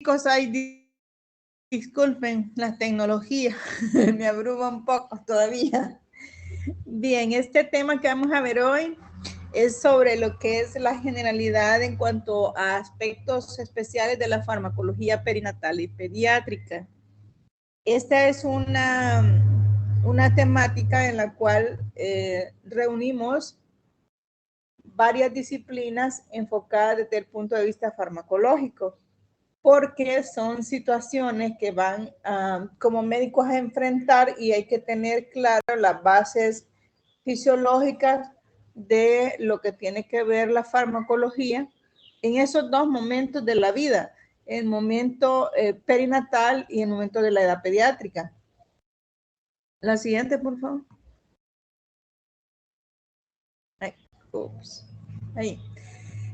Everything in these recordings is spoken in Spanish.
chicos, disculpen la tecnología, me abruma un poco todavía. Bien, este tema que vamos a ver hoy es sobre lo que es la generalidad en cuanto a aspectos especiales de la farmacología perinatal y pediátrica. Esta es una temática en la cual reunimos varias disciplinas enfocadas desde el punto de vista farmacológico, porque son situaciones que van como médicos a enfrentar y hay que tener claro las bases fisiológicas de lo que tiene que ver la farmacología en esos dos momentos de la vida, el momento perinatal y el momento de la edad pediátrica. La siguiente, por favor. Ahí.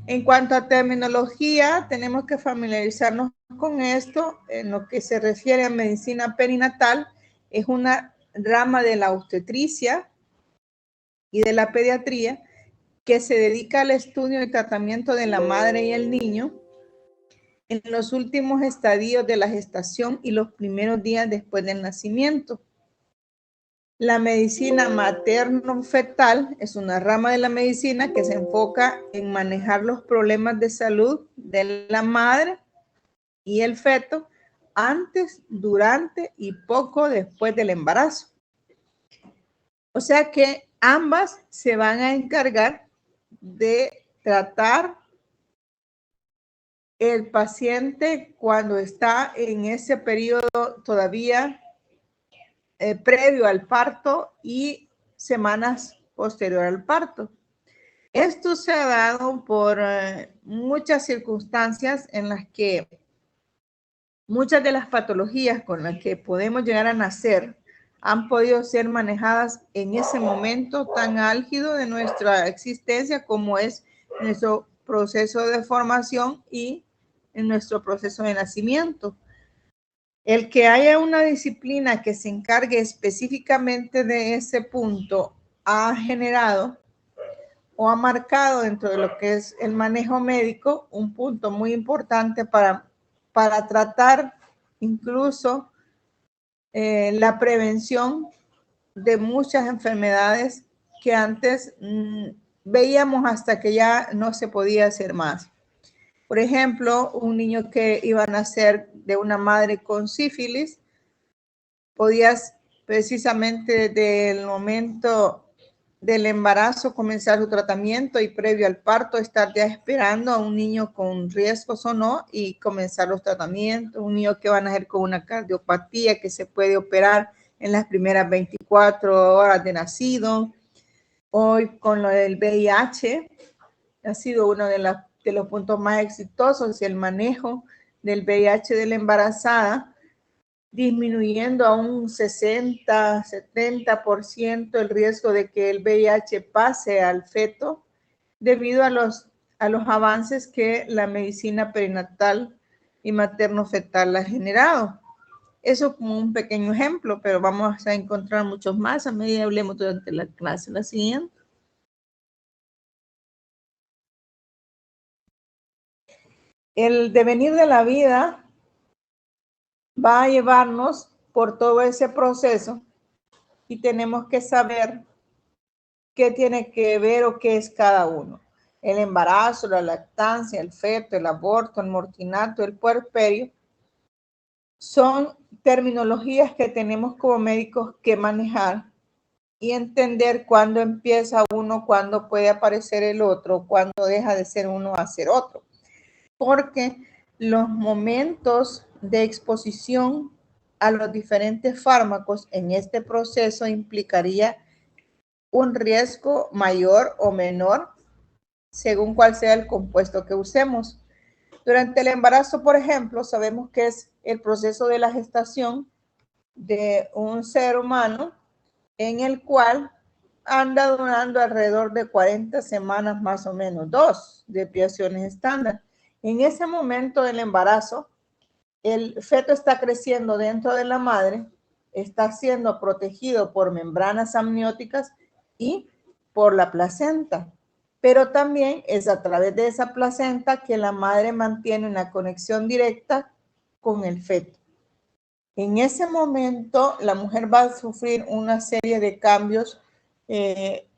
En cuanto a terminología, tenemos que familiarizarnos con esto. En lo que se refiere a medicina perinatal, es una rama de la obstetricia y de la pediatría que se dedica al estudio y tratamiento de la madre y el niño en los últimos estadios de la gestación y los primeros días después del nacimiento. La medicina materno-fetal es una rama de la medicina que se enfoca en manejar los problemas de salud de la madre y el feto antes, durante y poco después del embarazo. O sea que ambas se van a encargar de tratar el paciente cuando está en ese periodo todavía previo al parto y semanas posterior al parto. Esto se ha dado por muchas circunstancias en las que muchas de las patologías con las que podemos llegar a nacer han podido ser manejadas en ese momento tan álgido de nuestra existencia como es nuestro proceso de formación y en nuestro proceso de nacimiento. El que haya una disciplina que se encargue específicamente de ese punto ha generado o ha marcado dentro de lo que es el manejo médico un punto muy importante para tratar incluso la prevención de muchas enfermedades que antes veíamos hasta que ya no se podía hacer más. Por ejemplo, un niño que iba a nacer de una madre con sífilis, podías precisamente desde el momento del embarazo comenzar su tratamiento y previo al parto estar ya esperando a un niño con riesgos o no y comenzar los tratamientos. Un niño que va a nacer con una cardiopatía que se puede operar en las primeras 24 horas de nacido. Hoy con lo del VIH ha sido uno de los puntos más exitosos, el manejo del VIH de la embarazada, disminuyendo a un 60, 70% el riesgo de que el VIH pase al feto debido a los avances que la medicina perinatal y materno-fetal ha generado. Eso como un pequeño ejemplo, pero vamos a encontrar muchos más a medida que hablemos durante la clase. La siguiente. El devenir de la vida va a llevarnos por todo ese proceso y tenemos que saber qué tiene que ver o qué es cada uno. El embarazo, la lactancia, el feto, el aborto, el mortinato, el puerperio, son terminologías que tenemos como médicos que manejar y entender cuándo empieza uno, cuándo puede aparecer el otro, cuándo deja de ser uno a ser otro. Porque los momentos de exposición a los diferentes fármacos en este proceso implicaría un riesgo mayor o menor según cuál sea el compuesto que usemos. Durante el embarazo, por ejemplo, sabemos que es el proceso de la gestación de un ser humano en el cual anda durando alrededor de 40 semanas más o menos, 2 desviaciones estándar. En ese momento del embarazo, el feto está creciendo dentro de la madre, está siendo protegido por membranas amnióticas y por la placenta. Pero también es a través de esa placenta que la madre mantiene una conexión directa con el feto. En ese momento, la mujer va a sufrir una serie de cambios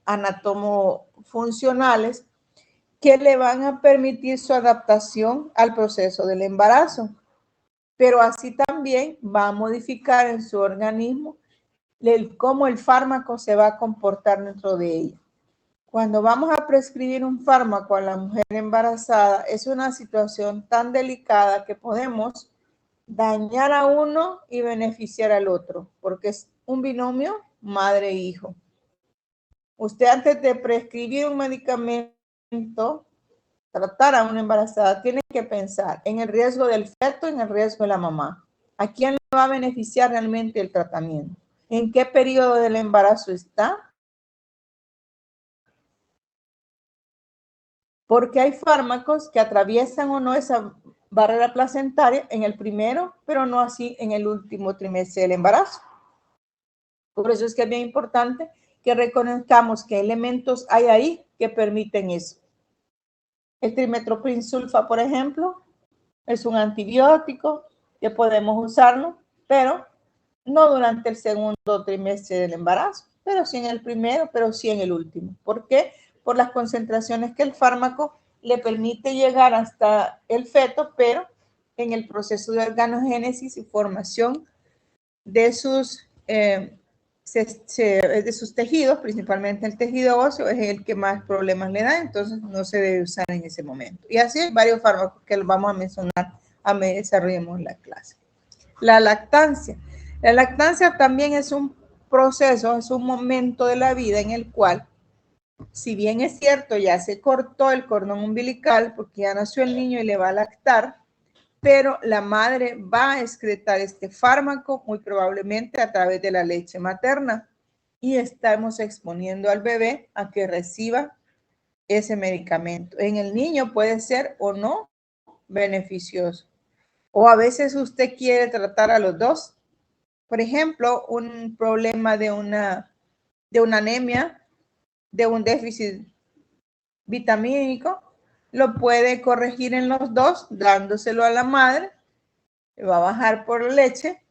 anatomofuncionales que le van a permitir su adaptación al proceso del embarazo. Pero así también va a modificar en su organismo cómo el fármaco se va a comportar dentro de ella. Cuando vamos a prescribir un fármaco a la mujer embarazada, es una situación tan delicada que podemos dañar a uno y beneficiar al otro, porque es un binomio madre-hijo. Usted antes de prescribir un medicamento, tratar a una embarazada, tiene que pensar en el riesgo del feto, en el riesgo de la mamá. ¿A quién le va a beneficiar realmente el tratamiento? ¿En qué periodo del embarazo está? Porque hay fármacos que atraviesan o no esa barrera placentaria en el primero, pero no así en el último trimestre del embarazo. Por eso es que es bien importante que reconozcamos qué elementos hay ahí que permiten eso. El trimethoprim sulfa, por ejemplo, es un antibiótico que podemos usarlo, pero no durante el segundo trimestre del embarazo, pero sí en el primero, pero sí en el último. ¿Por qué? Por las concentraciones que el fármaco le permite llegar hasta el feto, pero en el proceso de organogénesis y formación de sus tejidos, principalmente el tejido óseo, es el que más problemas le da, entonces no se debe usar en ese momento. Y así hay varios fármacos que los vamos a mencionar a medida que desarrollemos la clase. La lactancia. La lactancia también es un proceso, es un momento de la vida en el cual, si bien es cierto, ya se cortó el cordón umbilical porque ya nació el niño y le va a lactar, pero la madre va a excretar este fármaco muy probablemente a través de la leche materna y estamos exponiendo al bebé a que reciba ese medicamento. En el niño puede ser o no beneficioso. O a veces usted quiere tratar a los dos. Por ejemplo, un problema de una anemia, de un déficit vitamínico, lo puede corregir en los dos, dándoselo a la madre, va a bajar por la leche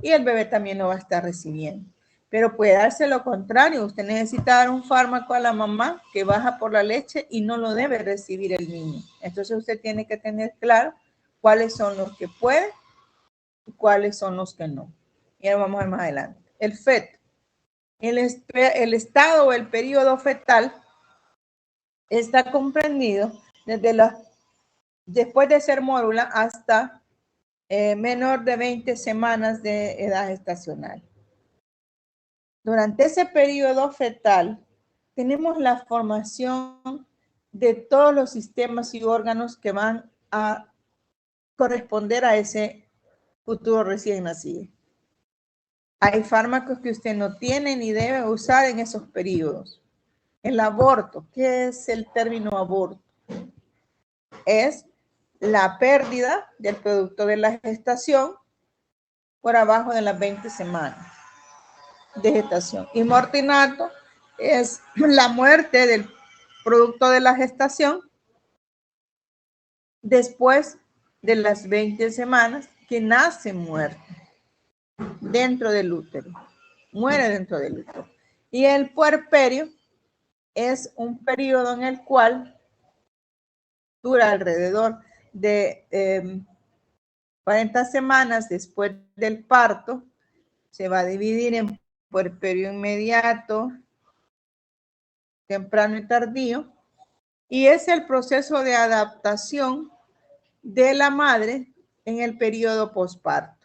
y el bebé también lo va a estar recibiendo. Pero puede darse lo contrario, usted necesita dar un fármaco a la mamá que baja por la leche y no lo debe recibir el niño. Entonces usted tiene que tener claro cuáles son los que puede y cuáles son los que no. Y ahora vamos a ver más adelante. El feto. El estado o el periodo fetal está comprendido después de ser mórula hasta menor de 20 semanas de edad gestacional. Durante ese periodo fetal tenemos la formación de todos los sistemas y órganos que van a corresponder a ese futuro recién nacido. Hay fármacos que usted no tiene ni debe usar en esos periodos. El aborto, ¿qué es el término aborto? Es la pérdida del producto de la gestación por abajo de las 20 semanas de gestación. Y mortinato es la muerte del producto de la gestación después de las 20 semanas que nace muerto dentro del útero, muere dentro del útero. Y el puerperio es un periodo en el cual dura alrededor de 40 semanas después del parto. Se va a dividir en puerperio inmediato, temprano y tardío, y es el proceso de adaptación de la madre en el periodo posparto.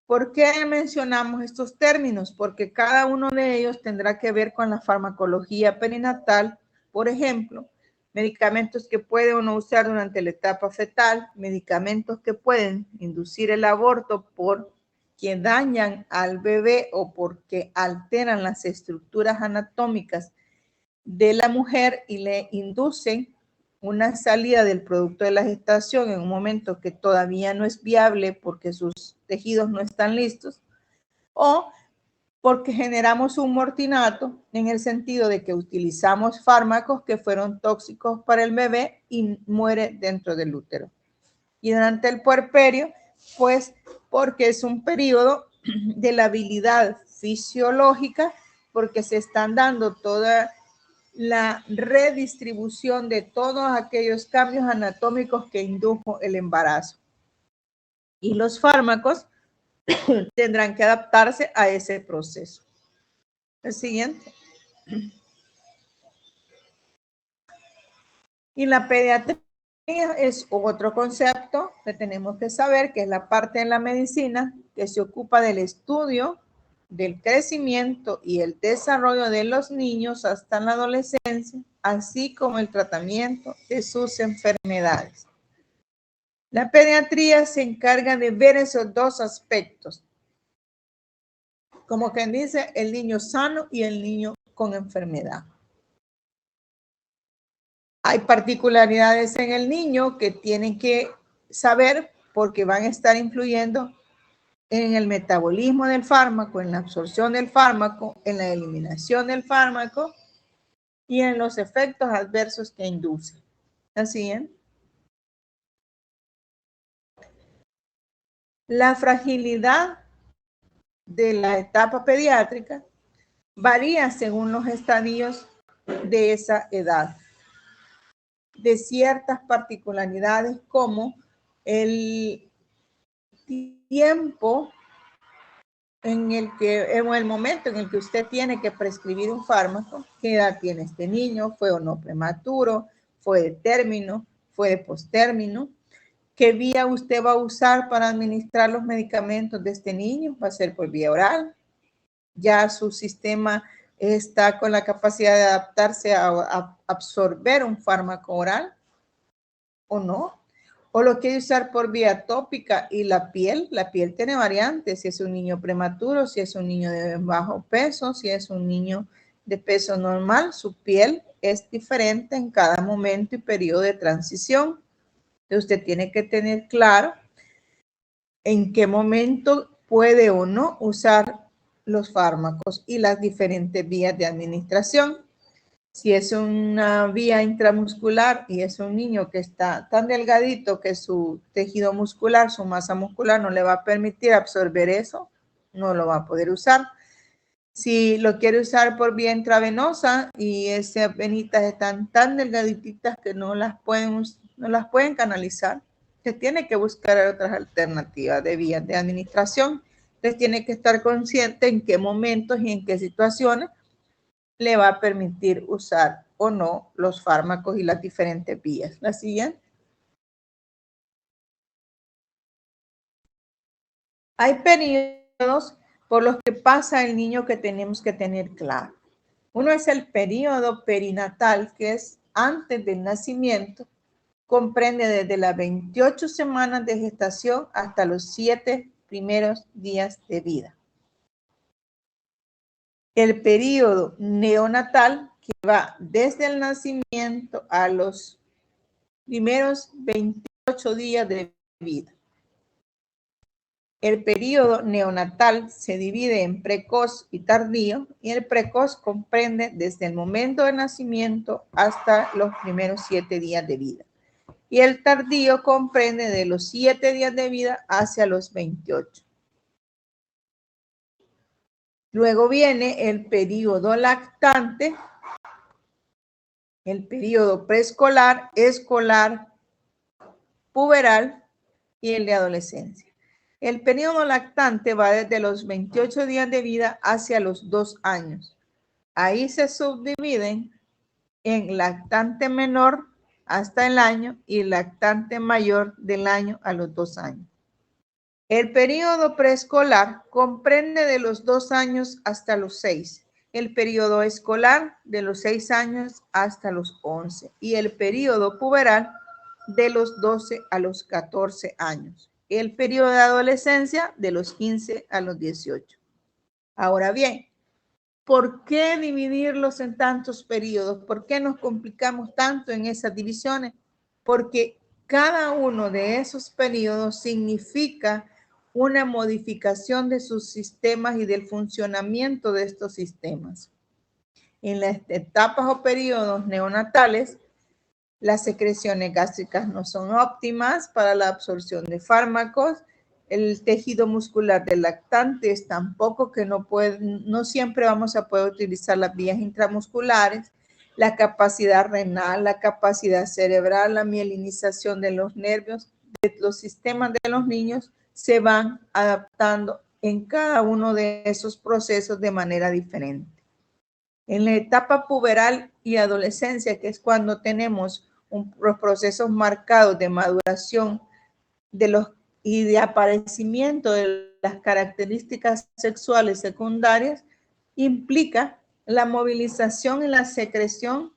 ¿Por qué mencionamos estos términos? Porque cada uno de ellos tendrá que ver con la farmacología perinatal, por ejemplo, medicamentos que puede uno usar durante la etapa fetal, medicamentos que pueden inducir el aborto porque dañan al bebé o porque alteran las estructuras anatómicas de la mujer y le inducen una salida del producto de la gestación en un momento que todavía no es viable porque sus tejidos no están listos, o porque generamos un mortinato en el sentido de que utilizamos fármacos que fueron tóxicos para el bebé y muere dentro del útero. Y durante el puerperio Pues porque es un periodo de la habilidad fisiológica, porque se están dando toda la redistribución de todos aquellos cambios anatómicos que indujo el embarazo. Y los fármacos tendrán que adaptarse a ese proceso. El siguiente. Y la pediatría es otro concepto que tenemos que saber, que es la parte de la medicina que se ocupa del estudio, del crecimiento y el desarrollo de los niños hasta la adolescencia, así como el tratamiento de sus enfermedades. La pediatría se encarga de ver esos dos aspectos, como quien dice, el niño sano y el niño con enfermedad. Hay particularidades en el niño que tienen que saber porque van a estar influyendo en el metabolismo del fármaco, en la absorción del fármaco, en la eliminación del fármaco y en los efectos adversos que induce. Así es. La fragilidad de la etapa pediátrica varía según los estadios de esa edad, de ciertas particularidades como el tiempo en el momento en el que usted tiene que prescribir un fármaco, qué edad tiene este niño, fue o no prematuro, fue de término, fue de postérmino, qué vía usted va a usar para administrar los medicamentos de este niño, va a ser por vía oral, ya su sistema está con la capacidad de adaptarse a absorber un fármaco oral o no, o lo quiere usar por vía tópica. Y la piel tiene variantes, si es un niño prematuro, si es un niño de bajo peso, si es un niño de peso normal, su piel es diferente en cada momento y periodo de transición. Entonces usted tiene que tener claro en qué momento puede o no usar los fármacos y las diferentes vías de administración. Si es una vía intramuscular y es un niño que está tan delgadito que su tejido muscular, su masa muscular no le va a permitir absorber eso, no lo va a poder usar. Si lo quiere usar por vía intravenosa y esas venitas están tan delgaditas que no las pueden canalizar, se tiene que buscar otras alternativas de vías de administración. Entonces tiene que estar consciente en qué momentos y en qué situaciones le va a permitir usar o no los fármacos y las diferentes vías. La siguiente. Hay periodos por los que pasa el niño que tenemos que tener claro. Uno es el periodo perinatal, que es antes del nacimiento, comprende desde las 28 semanas de gestación hasta los 7 primeros días de vida. El periodo neonatal, que va desde el nacimiento a los primeros 28 días de vida. El periodo neonatal se divide en precoz y tardío, y el precoz comprende desde el momento de nacimiento hasta los primeros 7 días de vida. Y el tardío comprende de los 7 días de vida hacia los 28. Luego viene el periodo lactante, el periodo preescolar, escolar, puberal y el de adolescencia. El periodo lactante va desde los 28 días de vida hacia los 2 años. Ahí se subdividen en lactante menor hasta el año y lactante mayor del año a los 2 años. El periodo preescolar comprende de los 2 años hasta los 6. El periodo escolar de los 6 años hasta los 11. Y el periodo puberal de los 12 a los 14 años. El periodo de adolescencia de los 15 a los 18. Ahora bien, ¿por qué dividirlos en tantos periodos? ¿Por qué nos complicamos tanto en esas divisiones? Porque cada uno de esos periodos significa una modificación de sus sistemas y del funcionamiento de estos sistemas. En las etapas o periodos neonatales, las secreciones gástricas no son óptimas para la absorción de fármacos, el tejido muscular del lactante, tampoco que no siempre vamos a poder utilizar las vías intramusculares, la capacidad renal, la capacidad cerebral, la mielinización de los nervios, de los sistemas de los niños se van adaptando en cada uno de esos procesos de manera diferente. En la etapa puberal y adolescencia, que es cuando tenemos los procesos marcados de maduración y de aparecimiento de las características sexuales secundarias, implica la movilización y la secreción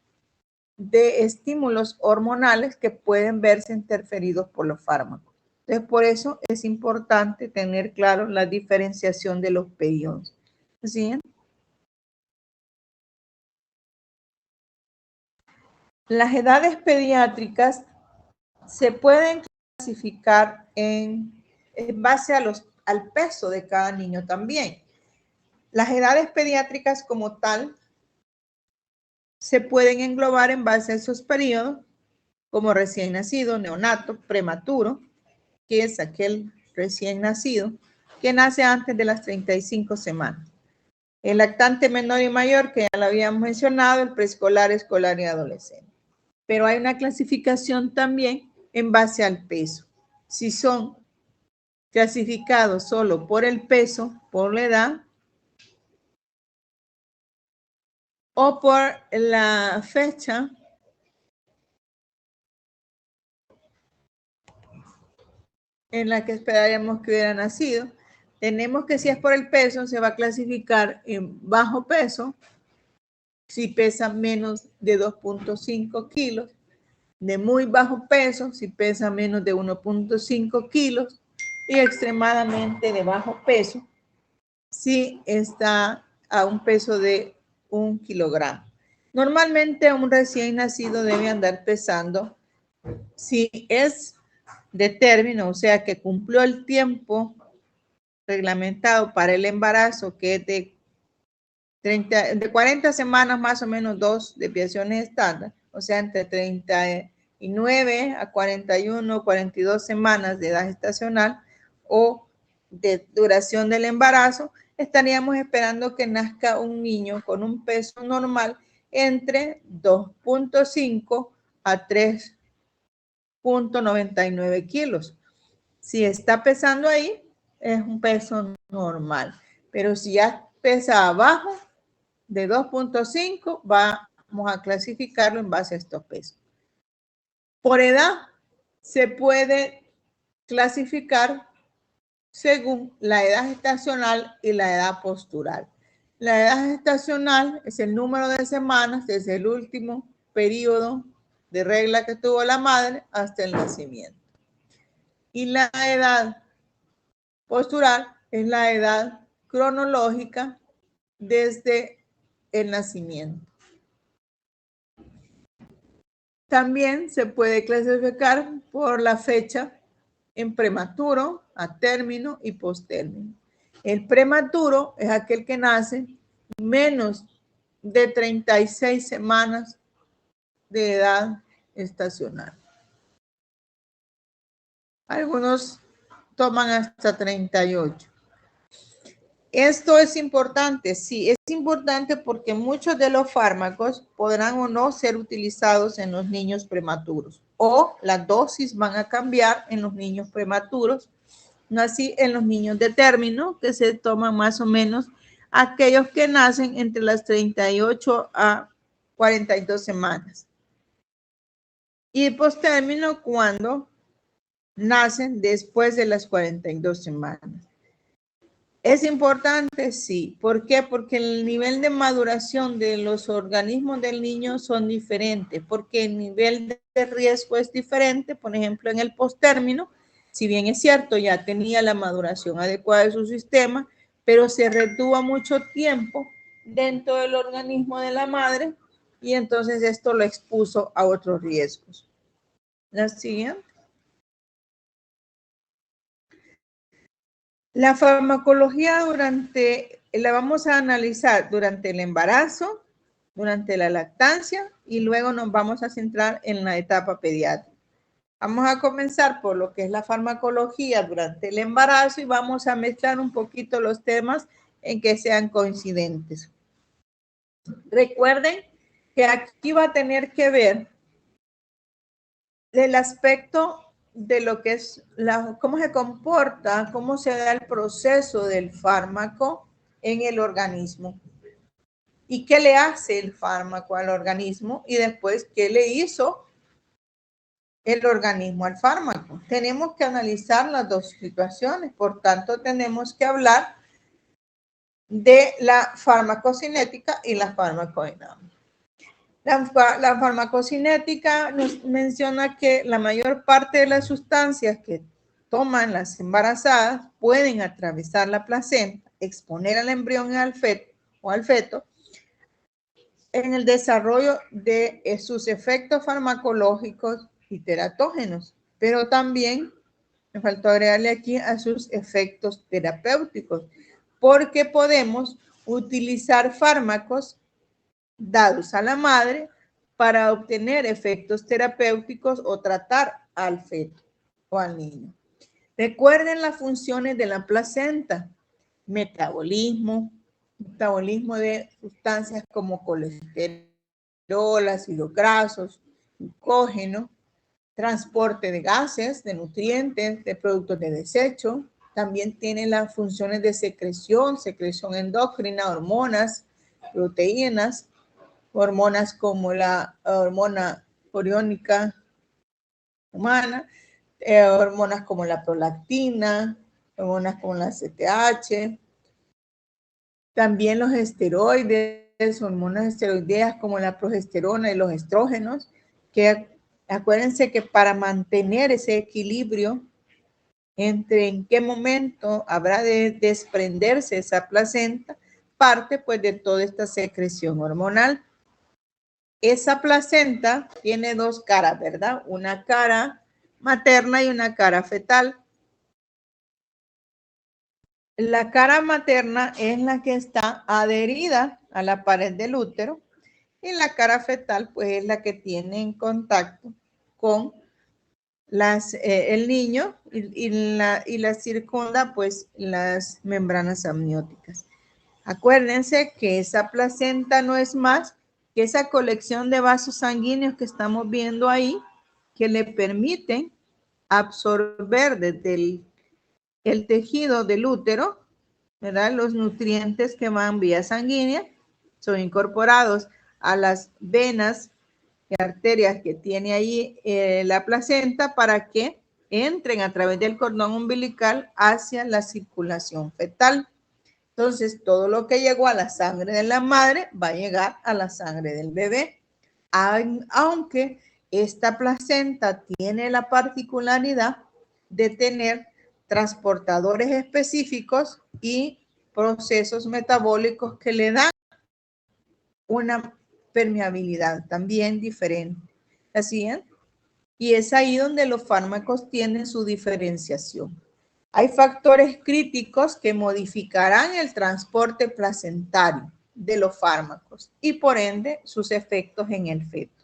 de estímulos hormonales que pueden verse interferidos por los fármacos. Entonces, por eso es importante tener claro la diferenciación de los periodos. ¿Sí? Las edades pediátricas se pueden clasificar en base al peso de cada niño también. Las edades pediátricas como tal se pueden englobar en base a esos periodos como recién nacido, neonato, prematuro, que es aquel recién nacido que nace antes de las 35 semanas. El lactante menor y mayor, que ya lo habíamos mencionado, el preescolar, escolar y adolescente. Pero hay una clasificación también en base al peso. Si son clasificados solo por el peso, por la edad, o por la fecha en la que esperaríamos que hubiera nacido, tenemos que si es por el peso, se va a clasificar en bajo peso, si pesa menos de 2.5 kilos, de muy bajo peso, si pesa menos de 1.5 kilos, y extremadamente de bajo peso, si está a un peso de 1 kilogramo. Normalmente un recién nacido debe andar pesando, si es de término, o sea que cumplió el tiempo reglamentado para el embarazo, que es de 40 semanas más o menos 2 desviaciones estándar, o sea, entre 39 a 41, 42 semanas de edad gestacional o de duración del embarazo, estaríamos esperando que nazca un niño con un peso normal entre 2.5 a 3.99 kilos. Si está pesando ahí, es un peso normal, pero si ya pesa abajo de 2.5, vamos a clasificarlo en base a estos pesos. Por edad, se puede clasificar según la edad gestacional y la edad postural. La edad gestacional es el número de semanas desde el último periodo de regla que tuvo la madre hasta el nacimiento. Y la edad postural es la edad cronológica desde el nacimiento. También se puede clasificar por la fecha en prematuro, a término y postérmino. El prematuro es aquel que nace menos de 36 semanas de edad estacional. Algunos toman hasta 38. Esto es importante, sí, es importante porque muchos de los fármacos podrán o no ser utilizados en los niños prematuros o las dosis van a cambiar en los niños prematuros, no así en los niños de término, que se toman más o menos aquellos que nacen entre las 38 a 42 semanas. Y postérmino cuando nacen después de las 42 semanas. ¿Es importante? Sí. ¿Por qué? Porque el nivel de maduración de los organismos del niño son diferentes, porque el nivel de riesgo es diferente. Por ejemplo, en el postérmino, si bien es cierto, ya tenía la maduración adecuada de su sistema, pero se retuvo mucho tiempo dentro del organismo de la madre y entonces esto lo expuso a otros riesgos. La siguiente. La farmacología la vamos a analizar durante el embarazo, durante la lactancia y luego nos vamos a centrar en la etapa pediátrica. Vamos a comenzar por lo que es la farmacología durante el embarazo y vamos a mezclar un poquito los temas en que sean coincidentes. Recuerden que aquí va a tener que ver el aspecto de lo que es cómo se comporta, cómo se da el proceso del fármaco en el organismo y qué le hace el fármaco al organismo y después qué le hizo el organismo al fármaco. Tenemos que analizar las dos situaciones, por tanto tenemos que hablar de la farmacocinética y la farmacodinámica. La farmacocinética nos menciona que la mayor parte de las sustancias que toman las embarazadas pueden atravesar la placenta, exponer al embrión y al feto en el desarrollo de sus efectos farmacológicos y teratógenos, pero también me faltó agregarle aquí a sus efectos terapéuticos, porque podemos utilizar fármacos dados a la madre para obtener efectos terapéuticos o tratar al feto o al niño. Recuerden las funciones de la placenta: metabolismo de sustancias como colesterol, ácidos grasos, glucógeno, transporte de gases, de nutrientes, de productos de desecho. También tiene las funciones de secreción endocrina, hormonas, proteínas, hormonas como la hormona coriónica humana, hormonas como la prolactina, hormonas como la CTH, también los esteroides, hormonas esteroideas como la progesterona y los estrógenos, que acuérdense que para mantener ese equilibrio entre en qué momento habrá de desprenderse esa placenta, parte pues de toda esta secreción hormonal. Esa placenta tiene dos caras, ¿verdad? Una cara materna y una cara fetal. La cara materna es la que está adherida a la pared del útero y la cara fetal pues es la que tiene en contacto con el niño y la circunda pues las membranas amnióticas. Acuérdense que esa placenta no es más que esa colección de vasos sanguíneos que estamos viendo ahí, que le permiten absorber desde el tejido del útero, ¿verdad? Los nutrientes que van vía sanguínea son incorporados a las venas y arterias que tiene ahí la placenta para que entren a través del cordón umbilical hacia la circulación fetal. Entonces, todo lo que llegó a la sangre de la madre va a llegar a la sangre del bebé, aunque esta placenta tiene la particularidad de tener transportadores específicos y procesos metabólicos que le dan una permeabilidad también diferente. ¿Así es? Y es ahí donde los fármacos tienen su diferenciación. Hay factores críticos que modificarán el transporte placentario de los fármacos y por ende sus efectos en el feto.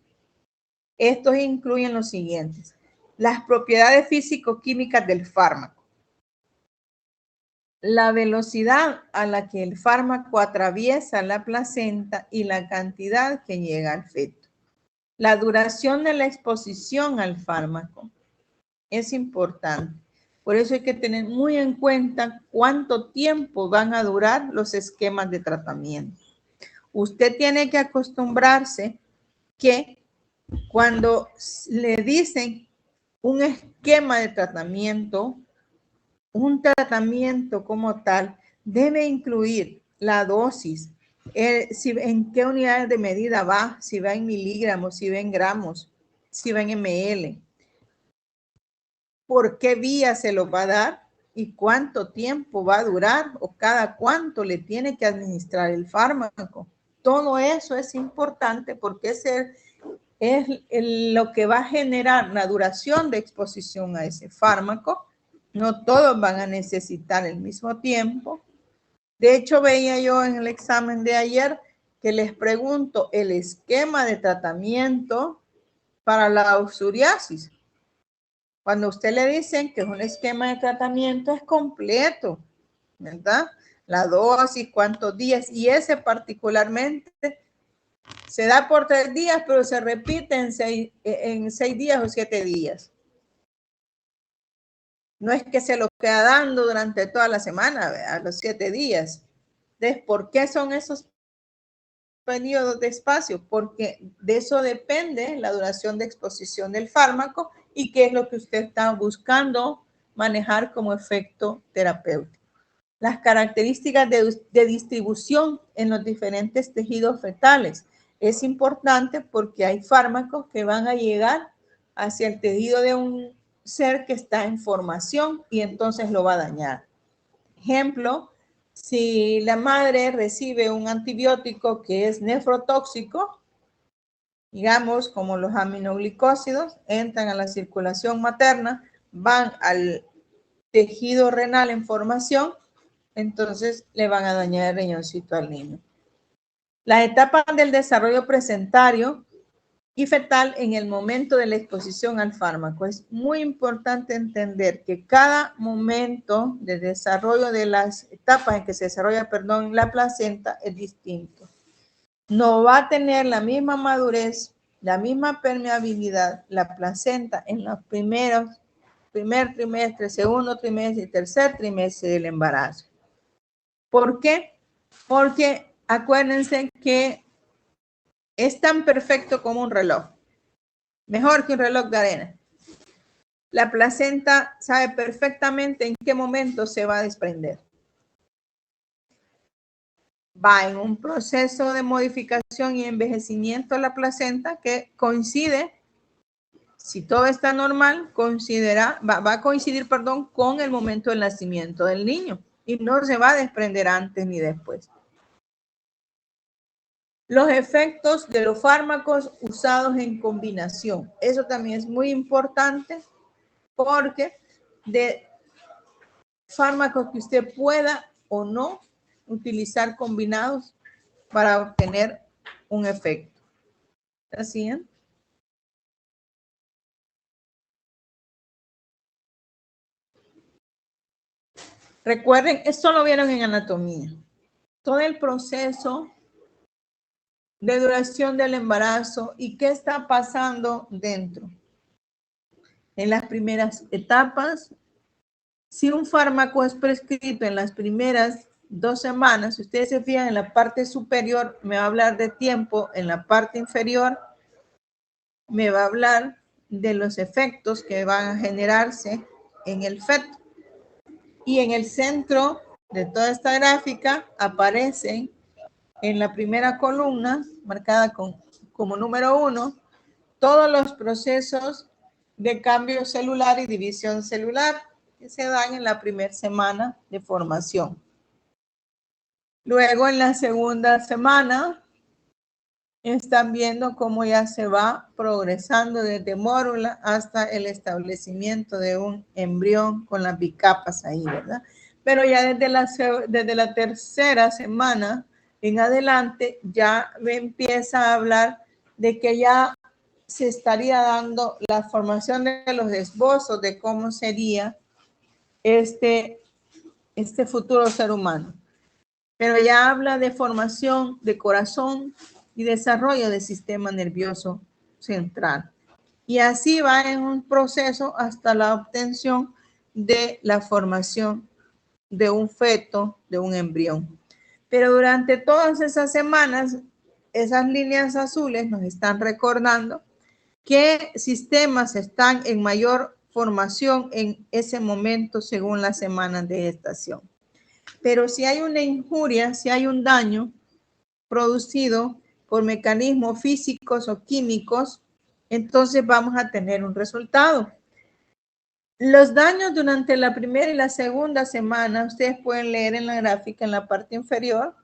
Estos incluyen los siguientes: las propiedades físico-químicas del fármaco, la velocidad a la que el fármaco atraviesa la placenta y la cantidad que llega al feto, la duración de la exposición al fármaco. Es importante. Por eso hay que tener muy en cuenta cuánto tiempo van a durar los esquemas de tratamiento. Usted tiene que acostumbrarse que cuando le dicen un esquema de tratamiento, un tratamiento como tal, debe incluir la dosis, en qué unidades de medida va, si va en miligramos, si va en gramos, si va en ml, por qué vía se lo va a dar y cuánto tiempo va a durar o cada cuánto le tiene que administrar el fármaco. Todo eso es importante porque es lo que va a generar la duración de exposición a ese fármaco. No todos van a necesitar el mismo tiempo. De hecho, veía yo en el examen de ayer que les pregunto el esquema de tratamiento para la psoriasis. Cuando usted le dicen que es un esquema de tratamiento, es completo, ¿verdad? La dosis, cuántos días, y ese particularmente se da por 3 días, pero se repite en 6 días o 7 días. No es que se lo queda dando durante toda la semana, a los 7 días. Entonces, ¿por qué son esos periodos de espacio? Porque de eso depende la duración de exposición del fármaco y qué es lo que usted está buscando manejar como efecto terapéutico. Las características de distribución en los diferentes tejidos fetales. Es importante porque hay fármacos que van a llegar hacia el tejido de un ser que está en formación y entonces lo va a dañar. Ejemplo, si la madre recibe un antibiótico que es nefrotóxico, digamos como los aminoglicósidos, entran a la circulación materna, van al tejido renal en formación, entonces le van a dañar el riñoncito al niño. Las etapas del desarrollo presentario y fetal en el momento de la exposición al fármaco. Es muy importante entender que cada momento de desarrollo de las etapas en que se desarrolla, la placenta es distinto. No va a tener la misma madurez, la misma permeabilidad la placenta en los primer trimestre, segundo trimestre y tercer trimestre del embarazo. ¿Por qué? Porque acuérdense que es tan perfecto como un reloj. Mejor que un reloj de arena. La placenta sabe perfectamente en qué momento se va a desprender. Va en un proceso de modificación y envejecimiento la placenta que coincide, si todo está normal, va a coincidir con el momento del nacimiento del niño y no se va a desprender antes ni después. Los efectos de los fármacos usados en combinación. Eso también es muy importante porque de fármacos que usted pueda o no utilizar combinados para obtener un efecto. ¿Así? Recuerden, esto lo vieron en anatomía. Todo el proceso de duración del embarazo y qué está pasando dentro. En las primeras etapas, si un fármaco es prescrito en las primeras 2 semanas, si ustedes se fijan en la parte superior, me va a hablar de tiempo, en la parte inferior, me va a hablar de los efectos que van a generarse en el feto. Y en el centro de toda esta gráfica aparecen en la primera columna, marcada como número 1, todos los procesos de cambio celular y división celular que se dan en la primera semana de formación. Luego, en la segunda semana, están viendo cómo ya se va progresando desde mórula hasta el establecimiento de un embrión con las bicapas ahí, ¿verdad? Pero ya desde la tercera semana en adelante ya empieza a hablar de que ya se estaría dando la formación de los esbozos de cómo sería este futuro ser humano. Pero ya habla de formación de corazón y desarrollo del sistema nervioso central. Y así va en un proceso hasta la obtención de la formación de un feto, de un embrión. Pero durante todas esas semanas, esas líneas azules nos están recordando qué sistemas están en mayor formación en ese momento según las semanas de gestación. Pero si hay una injuria, si hay un daño producido por mecanismos físicos o químicos, entonces vamos a tener un resultado. Los daños durante la primera y la segunda semana, ustedes pueden leer en la gráfica en la parte inferior,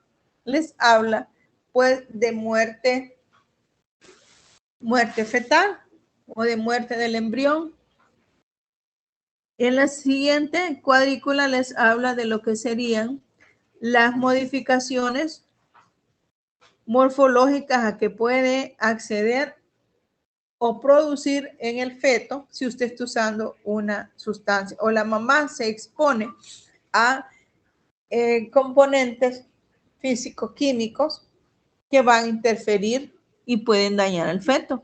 les habla pues de muerte fetal o de muerte del embrión. En la siguiente cuadrícula les habla de lo que serían las modificaciones morfológicas a que puede acceder o producir en el feto si usted está usando una sustancia o la mamá se expone a componentes físico-químicos que van a interferir y pueden dañar al feto.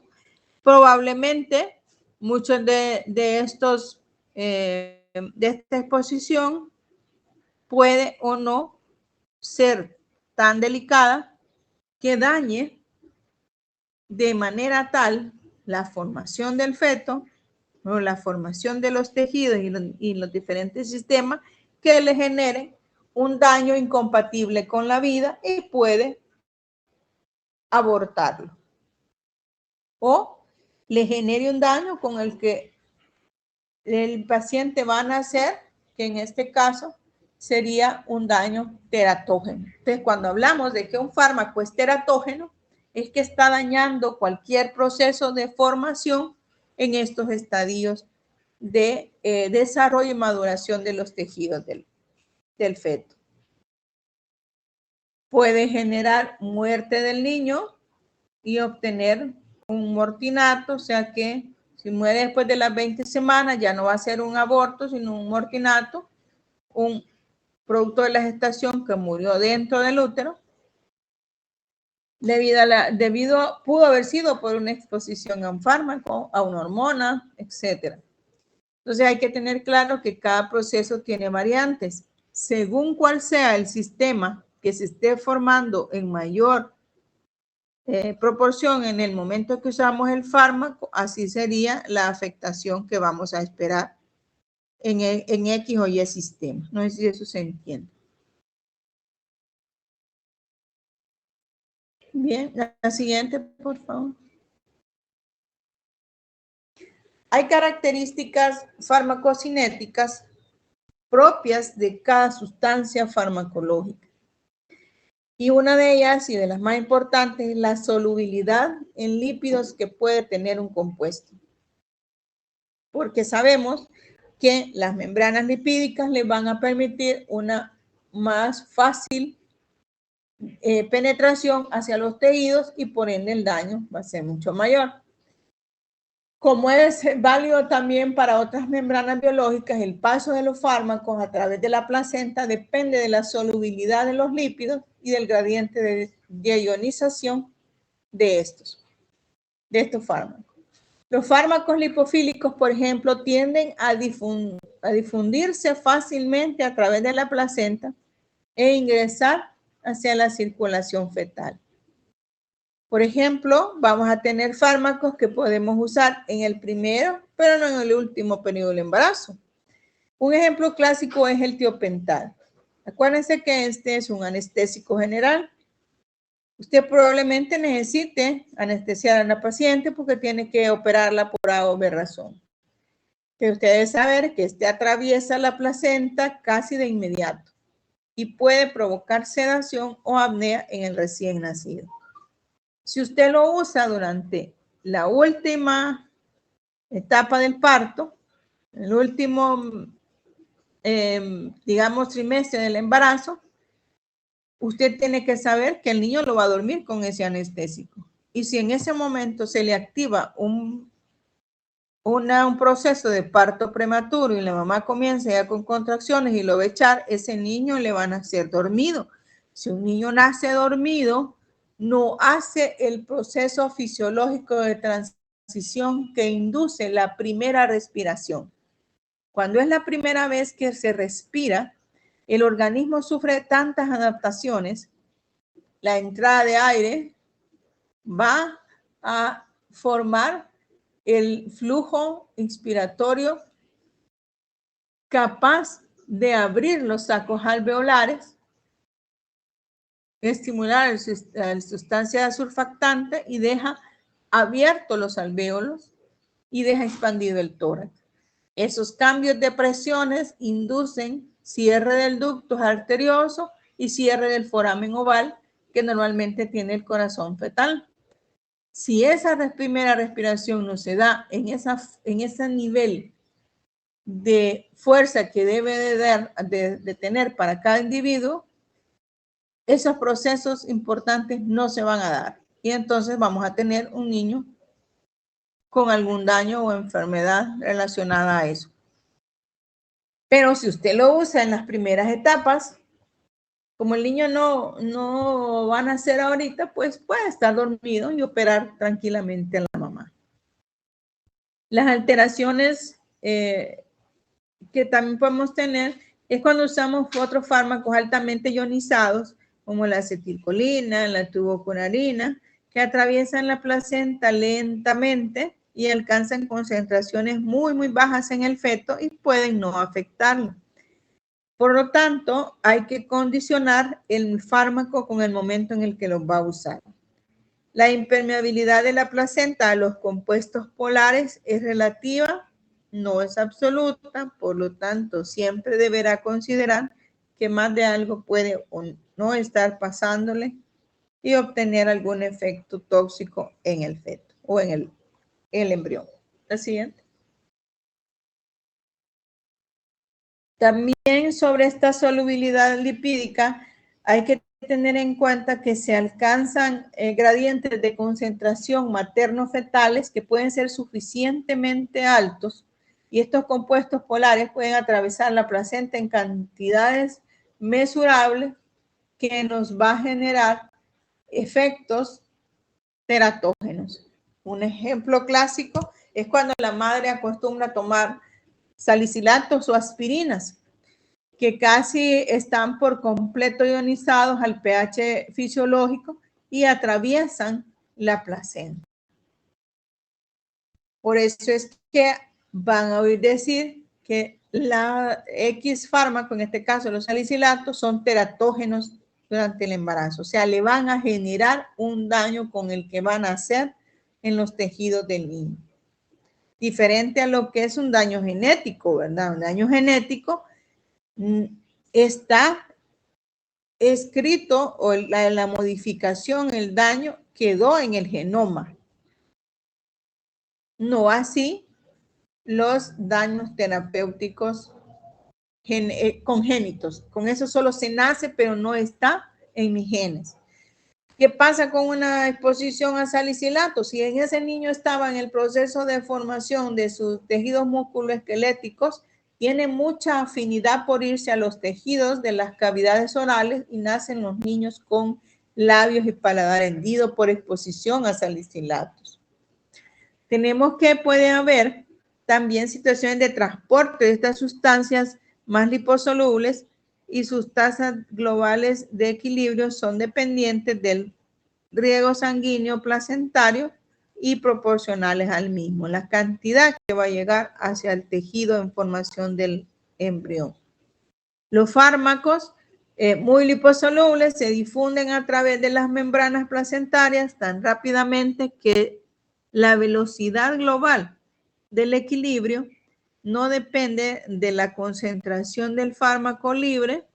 Probablemente muchos de esta exposición puede o no ser tan delicada que dañe de manera tal la formación del feto o la formación de los tejidos y los diferentes sistemas que le generen un daño incompatible con la vida y puede abortarlo. O le genere un daño con el que el paciente va a nacer, que en este caso sería un daño teratógeno. Entonces, cuando hablamos de que un fármaco es teratógeno, es que está dañando cualquier proceso de formación en estos estadios de desarrollo y maduración de los tejidos del feto. Puede generar muerte del niño y obtener un mortinato, o sea que si muere después de las 20 semanas ya no va a ser un aborto, sino un mortinato, un producto de la gestación que murió dentro del útero, pudo haber sido por una exposición a un fármaco, a una hormona, etc. Entonces hay que tener claro que cada proceso tiene variantes. Según cuál sea el sistema que se esté formando en mayor proporción en el momento que usamos el fármaco, así sería la afectación que vamos a esperar en X o Y sistema. No sé si eso se entiende. Bien, la siguiente, por favor. Hay características farmacocinéticas propias de cada sustancia farmacológica. Y una de ellas, y de las más importantes, es la solubilidad en lípidos que puede tener un compuesto. Porque sabemos que las membranas lipídicas le van a permitir una más fácil penetración hacia los tejidos y por ende el daño va a ser mucho mayor. Como es válido también para otras membranas biológicas, el paso de los fármacos a través de la placenta depende de la solubilidad de los lípidos y del gradiente de ionización de estos fármacos. Los fármacos lipofílicos, por ejemplo, tienden a difundirse fácilmente a través de la placenta e ingresar hacia la circulación fetal. Por ejemplo, vamos a tener fármacos que podemos usar en el primero, pero no en el último periodo del embarazo. Un ejemplo clásico es el tiopental. Acuérdense que este es un anestésico general. Usted probablemente necesite anestesiar a la paciente porque tiene que operarla por A o B razón. Que usted debe saber que este atraviesa la placenta casi de inmediato y puede provocar sedación o apnea en el recién nacido. Si usted lo usa durante la última etapa del parto, el último, digamos, trimestre del embarazo, usted tiene que saber que el niño lo va a dormir con ese anestésico. Y si en ese momento se le activa un proceso de parto prematuro y la mamá comienza ya con contracciones y lo va a echar, ese niño le va a nacer dormido. Si un niño nace dormido, no hace el proceso fisiológico de transición que induce la primera respiración. Cuando es la primera vez que se respira, el organismo sufre tantas adaptaciones, la entrada de aire va a formar el flujo inspiratorio capaz de abrir los sacos alveolares, estimular la sustancia surfactante y deja abiertos los alvéolos y deja expandido el tórax. Esos cambios de presiones inducen cierre del ducto arterioso y cierre del foramen oval que normalmente tiene el corazón fetal. Si esa primera respiración no se da en ese nivel de fuerza que debe de tener para cada individuo, esos procesos importantes no se van a dar. Y entonces vamos a tener un niño con algún daño o enfermedad relacionada a eso. Pero si usted lo usa en las primeras etapas, como el niño no va a nacer ahorita, pues puede estar dormido y operar tranquilamente a la mamá. Las alteraciones que también podemos tener es cuando usamos otros fármacos altamente ionizados, como la acetilcolina, la tubocularina, que atraviesan la placenta lentamente y alcanzan concentraciones muy bajas en el feto y pueden no afectarlo. Por lo tanto, hay que condicionar el fármaco con el momento en el que lo va a usar. La impermeabilidad de la placenta a los compuestos polares es relativa, no es absoluta, por lo tanto, siempre deberá considerar que más de algo puede o no estar pasándole y obtener algún efecto tóxico en el feto o en el embrión. La siguiente. También sobre esta solubilidad lipídica hay que tener en cuenta que se alcanzan gradientes de concentración materno-fetales que pueden ser suficientemente altos y estos compuestos polares pueden atravesar la placenta en cantidades mesurables que nos va a generar efectos teratógenos. Un ejemplo clásico es cuando la madre acostumbra a tomar salicilatos o aspirinas, que casi están por completo ionizados al pH fisiológico y atraviesan la placenta. Por eso es que van a oír decir que la X fármaco, en este caso los salicilatos, son teratógenos durante el embarazo. O sea, le van a generar un daño con el que van a hacer en los tejidos del niño. Diferente a lo que es un daño genético, ¿verdad? Un daño genético está escrito, o la modificación, el daño quedó en el genoma. No así los daños terapéuticos congénitos. Con eso solo se nace, pero no está en mis genes. ¿Qué pasa con una exposición a salicilatos? Si en ese niño estaba en el proceso de formación de sus tejidos musculoesqueléticos, tiene mucha afinidad por irse a los tejidos de las cavidades orales y nacen los niños con labios y paladar hendido por exposición a salicilatos. Tenemos que puede haber también situaciones de transporte de estas sustancias más liposolubles y sus tasas globales de equilibrio son dependientes del riego sanguíneo placentario y proporcionales al mismo, la cantidad que va a llegar hacia el tejido en formación del embrión. Los fármacos muy liposolubles se difunden a través de las membranas placentarias tan rápidamente que la velocidad global del equilibrio no depende de la concentración del fármaco libre,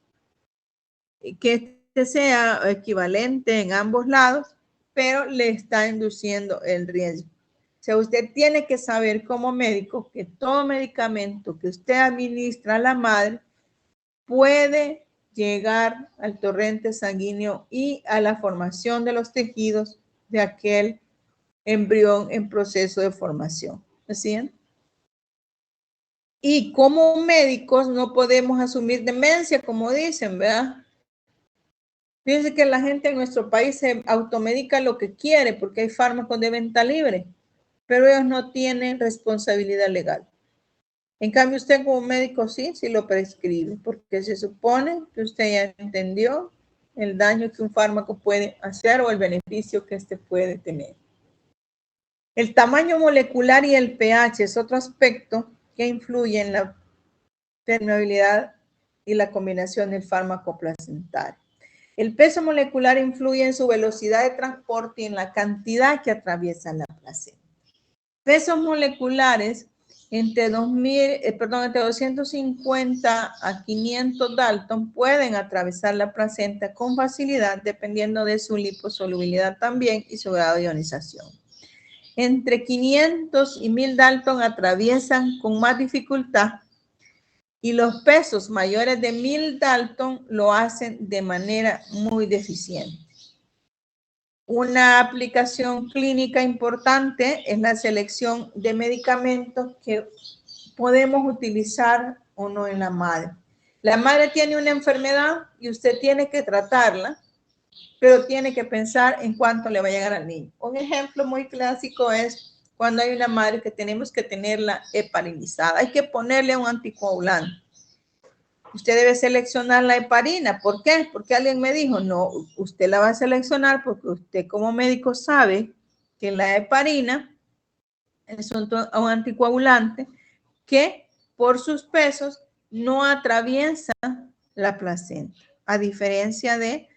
que este sea equivalente en ambos lados, pero le está induciendo el riesgo. O sea, usted tiene que saber como médico que todo medicamento que usted administra a la madre puede llegar al torrente sanguíneo y a la formación de los tejidos de aquel embrión en proceso de formación. ¿Sí? Y como médicos no podemos asumir demencia, como dicen, ¿verdad? Fíjense que la gente en nuestro país se automedica lo que quiere porque hay fármacos de venta libre, pero ellos no tienen responsabilidad legal. En cambio, usted como médico sí lo prescribe, porque se supone que usted ya entendió el daño que un fármaco puede hacer o el beneficio que este puede tener. El tamaño molecular y el pH es otro aspecto que influye en la permeabilidad y la combinación del fármaco placentario. El peso molecular influye en su velocidad de transporte y en la cantidad que atraviesa la placenta. Pesos moleculares entre 250 a 500 Dalton pueden atravesar la placenta con facilidad dependiendo de su liposolubilidad también y su grado de ionización. Entre 500 y 1000 Dalton atraviesan con más dificultad y los pesos mayores de 1000 Dalton lo hacen de manera muy deficiente. Una aplicación clínica importante es la selección de medicamentos que podemos utilizar o no en la madre. La madre tiene una enfermedad y usted tiene que tratarla, pero tiene que pensar en cuánto le va a llegar al niño. Un ejemplo muy clásico es cuando hay una madre que tenemos que tenerla heparinizada. Hay que ponerle un anticoagulante. Usted debe seleccionar la heparina. ¿Por qué? Porque alguien me dijo, no, usted la va a seleccionar porque usted como médico sabe que la heparina es un anticoagulante que por sus pesos no atraviesa la placenta, a diferencia de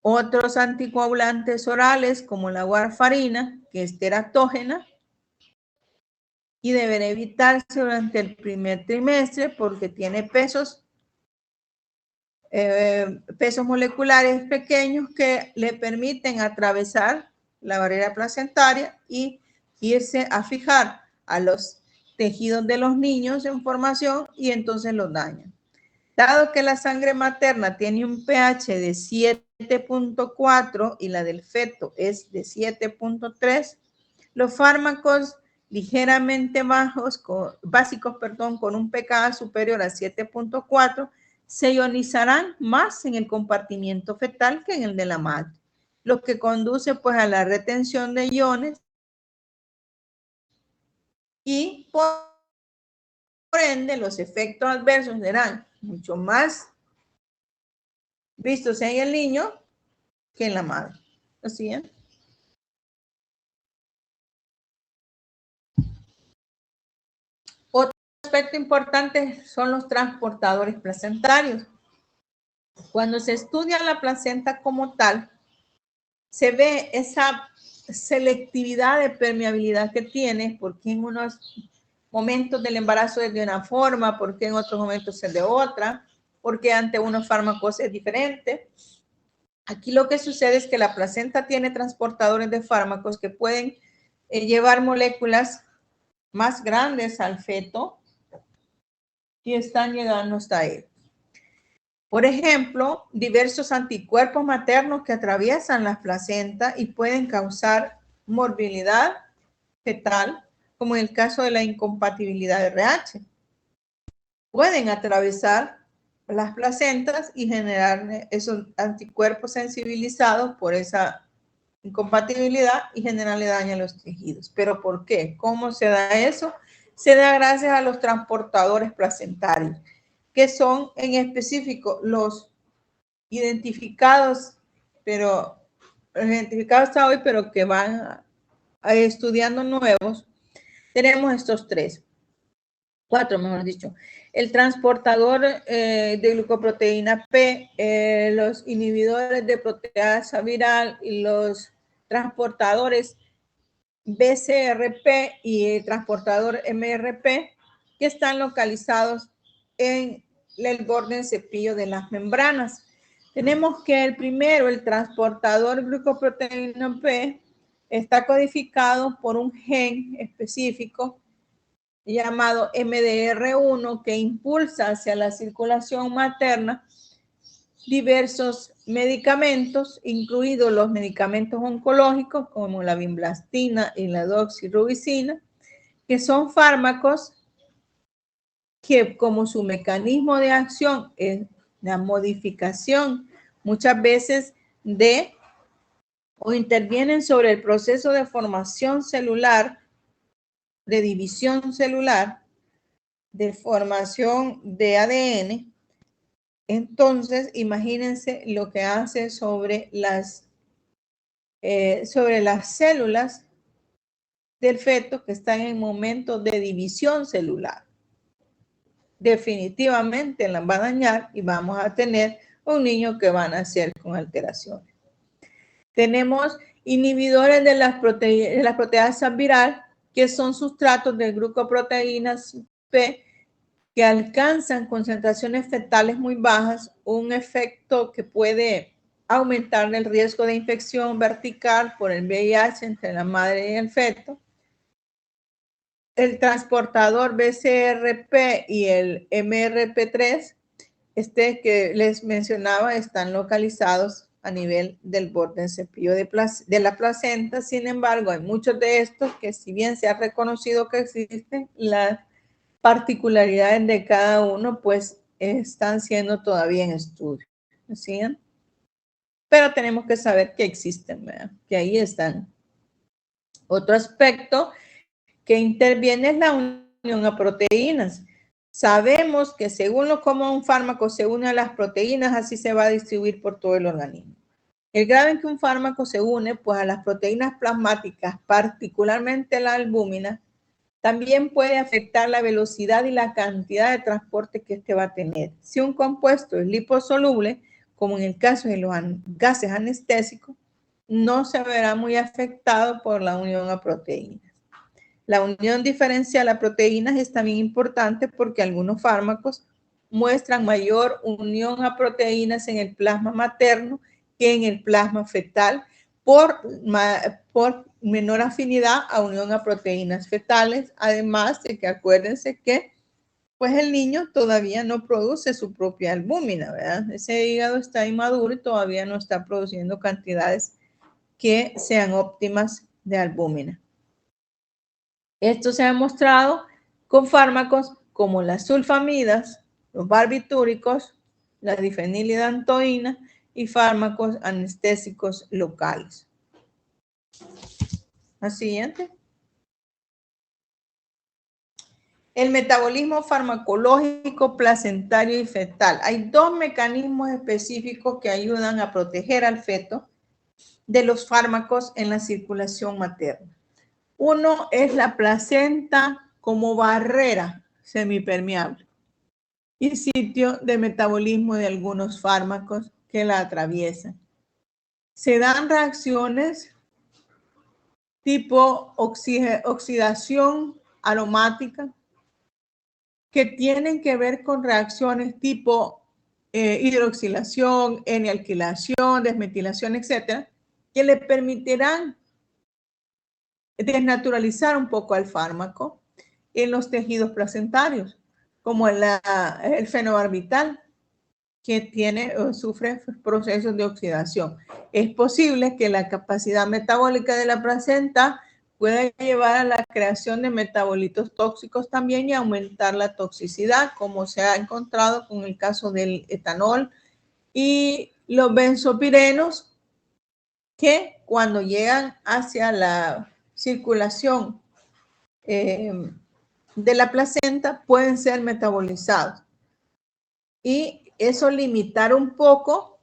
otros anticoagulantes orales como la warfarina, que es teratógena, y deberá evitarse durante el primer trimestre porque tiene pesos moleculares pequeños que le permiten atravesar la barrera placentaria y irse a fijar a los tejidos de los niños en formación y entonces los dañan. Dado que la sangre materna tiene un pH de 7.4 y la del feto es de 7.3, los fármacos ligeramente básicos, con un pKa superior a 7.4 se ionizarán más en el compartimiento fetal que en el de la madre, lo que conduce pues a la retención de iones y por ende los efectos adversos serán mucho más vistos en el niño que en la madre. Así es. Otro aspecto importante son los transportadores placentarios. Cuando se estudia la placenta como tal, se ve esa selectividad de permeabilidad que tiene, porque en unos momentos del embarazo es de una forma, porque en otros momentos es de otra, porque ante unos fármacos es diferente. Aquí lo que sucede es que la placenta tiene transportadores de fármacos que pueden llevar moléculas más grandes al feto y están llegando hasta él. Por ejemplo, diversos anticuerpos maternos que atraviesan la placenta y pueden causar morbilidad fetal, como en el caso de la incompatibilidad RH. Pueden atravesar las placentas y generar esos anticuerpos sensibilizados por esa incompatibilidad y generarle daño a los tejidos. ¿Pero por qué? ¿Cómo se da eso? Se da gracias a los transportadores placentarios, que son en específico los identificados, pero identificados hasta hoy, pero que van estudiando nuevos. Tenemos estos cuatro, mejor dicho. El transportador de glucoproteína P, los inhibidores de proteasa viral y los transportadores BCRP y el transportador MRP, que están localizados en el borde del cepillo de las membranas. Tenemos que el primero, el transportador glucoproteína P, está codificado por un gen específico llamado MDR1 que impulsa hacia la circulación materna diversos medicamentos, incluidos los medicamentos oncológicos como la vinblastina y la doxirubicina, que son fármacos que como su mecanismo de acción es la modificación muchas veces o intervienen sobre el proceso de formación celular, de división celular, de formación de ADN. Entonces, imagínense lo que hace sobre las células del feto que están en momentos de división celular. Definitivamente las va a dañar y vamos a tener un niño que va a nacer con alteraciones. Tenemos inhibidores de las proteasas viral, que son sustratos de glucoproteínas P, que alcanzan concentraciones fetales muy bajas, un efecto que puede aumentar el riesgo de infección vertical por el VIH entre la madre y el feto. El transportador BCRP y el MRP3, que les mencionaba, están localizados a nivel del borde del cepillo de la placenta. Sin embargo, hay muchos de estos que, si bien se ha reconocido que existen, las particularidades de cada uno pues están siendo todavía en estudio. ¿Sí? Pero tenemos que saber que existen, ¿verdad? Que ahí están. Otro aspecto que interviene es la unión a proteínas. Sabemos que según lo como un fármaco se une a las proteínas, así se va a distribuir por todo el organismo. El grado en que un fármaco se une pues, a las proteínas plasmáticas, particularmente la albúmina, también puede afectar la velocidad y la cantidad de transporte que éste va a tener. Si un compuesto es liposoluble, como en el caso de los gases anestésicos, no se verá muy afectado por la unión a proteínas. La unión diferencial a proteínas es también importante porque algunos fármacos muestran mayor unión a proteínas en el plasma materno que en el plasma fetal por menor afinidad a unión a proteínas fetales. Además de que acuérdense que pues el niño todavía no produce su propia albúmina, ¿verdad? Ese hígado está inmaduro y todavía no está produciendo cantidades que sean óptimas de albúmina. Esto se ha demostrado con fármacos como las sulfamidas, los barbitúricos, la difenilidantoína y fármacos anestésicos locales. La siguiente. El metabolismo farmacológico placentario y fetal. Hay dos mecanismos específicos que ayudan a proteger al feto de los fármacos en la circulación materna. Uno es la placenta como barrera semipermeable y sitio de metabolismo de algunos fármacos que la atraviesan. Se dan reacciones tipo oxidación aromática que tienen que ver con reacciones tipo hidroxilación, N-alquilación, desmetilación, etcétera, que le permitirán desnaturalizar un poco al fármaco en los tejidos placentarios, como el fenobarbital, que sufre procesos de oxidación. Es posible que la capacidad metabólica de la placenta pueda llevar a la creación de metabolitos tóxicos también y aumentar la toxicidad, como se ha encontrado con el caso del etanol y los benzopirenos, que cuando llegan hacia la circulación de la placenta pueden ser metabolizados. Y eso limitar un poco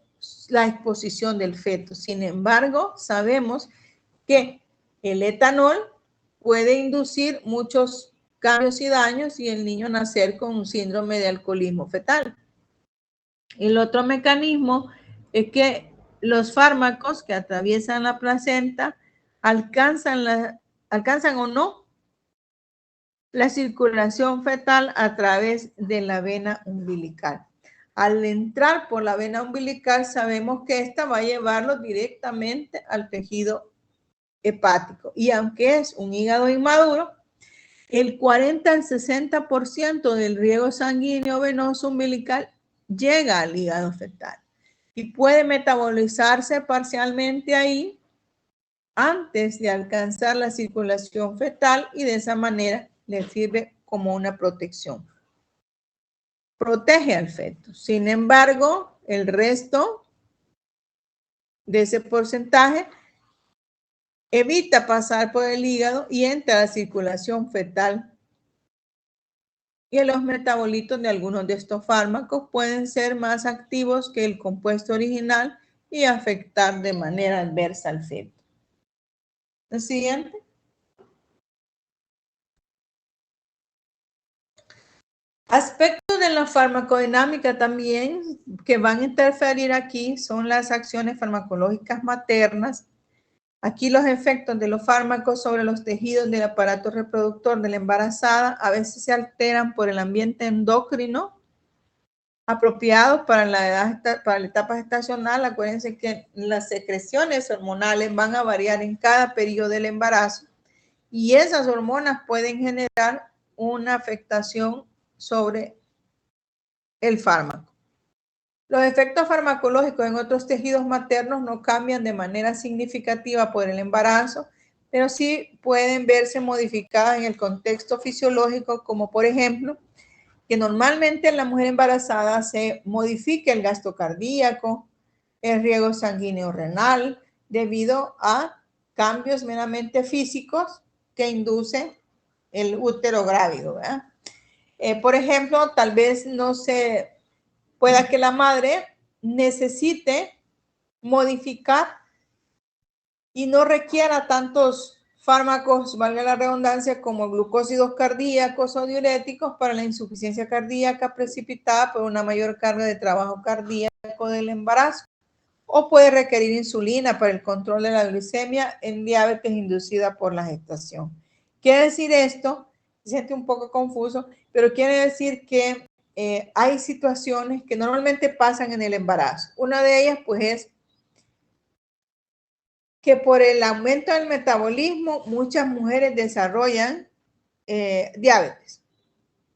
la exposición del feto. Sin embargo, sabemos que el etanol puede inducir muchos cambios y daños y el niño nacer con un síndrome de alcoholismo fetal. El otro mecanismo es que los fármacos que atraviesan la placenta alcanzan o no la circulación fetal a través de la vena umbilical. Al entrar por la vena umbilical, sabemos que esta va a llevarlo directamente al tejido hepático. Y aunque es un hígado inmaduro, el 40 al 60% del riego sanguíneo venoso umbilical llega al hígado fetal y puede metabolizarse parcialmente ahí antes de alcanzar la circulación fetal y de esa manera le sirve como una protección. Protege al feto. Sin embargo, el resto de ese porcentaje evita pasar por el hígado y entra a la circulación fetal. Y los metabolitos de algunos de estos fármacos pueden ser más activos que el compuesto original y afectar de manera adversa al feto. El siguiente. Aspectos de la farmacodinámica también que van a interferir aquí son las acciones farmacológicas maternas. Aquí los efectos de los fármacos sobre los tejidos del aparato reproductor de la embarazada a veces se alteran por el ambiente endocrino apropiado para la etapa gestacional. Acuérdense que las secreciones hormonales van a variar en cada periodo del embarazo y esas hormonas pueden generar una afectación sobre el fármaco. Los efectos farmacológicos en otros tejidos maternos no cambian de manera significativa por el embarazo, pero sí pueden verse modificadas en el contexto fisiológico, como por ejemplo, que normalmente en la mujer embarazada se modifique el gasto cardíaco, el riego sanguíneo renal, debido a cambios meramente físicos que induce el útero grávido, ¿verdad? Por ejemplo, tal vez no se pueda que la madre necesite modificar y no requiera tantos fármacos, valga la redundancia, como glucósidos cardíacos o diuréticos para la insuficiencia cardíaca precipitada por una mayor carga de trabajo cardíaco del embarazo. O puede requerir insulina para el control de la glicemia en diabetes inducida por la gestación. Quiere decir esto, se siente un poco confuso, pero quiere decir que hay situaciones que normalmente pasan en el embarazo. Una de ellas, pues, es que por el aumento del metabolismo, muchas mujeres desarrollan diabetes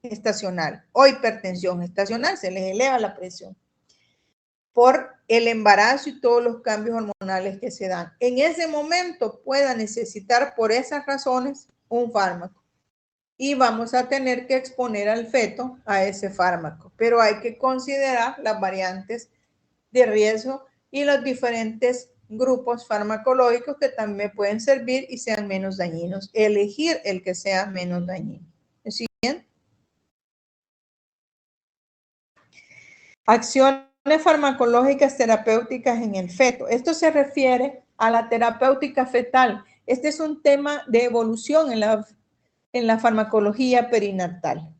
estacional o hipertensión estacional, se les eleva la presión por el embarazo y todos los cambios hormonales que se dan. En ese momento pueda necesitar por esas razones un fármaco y vamos a tener que exponer al feto a ese fármaco, pero hay que considerar las variantes de riesgo y los diferentes grupos farmacológicos que también pueden servir y sean menos dañinos. Elegir el que sea menos dañino. ¿Sí? Acciones farmacológicas terapéuticas en el feto. Esto se refiere a la terapéutica fetal. Este es un tema de evolución en la farmacología perinatal.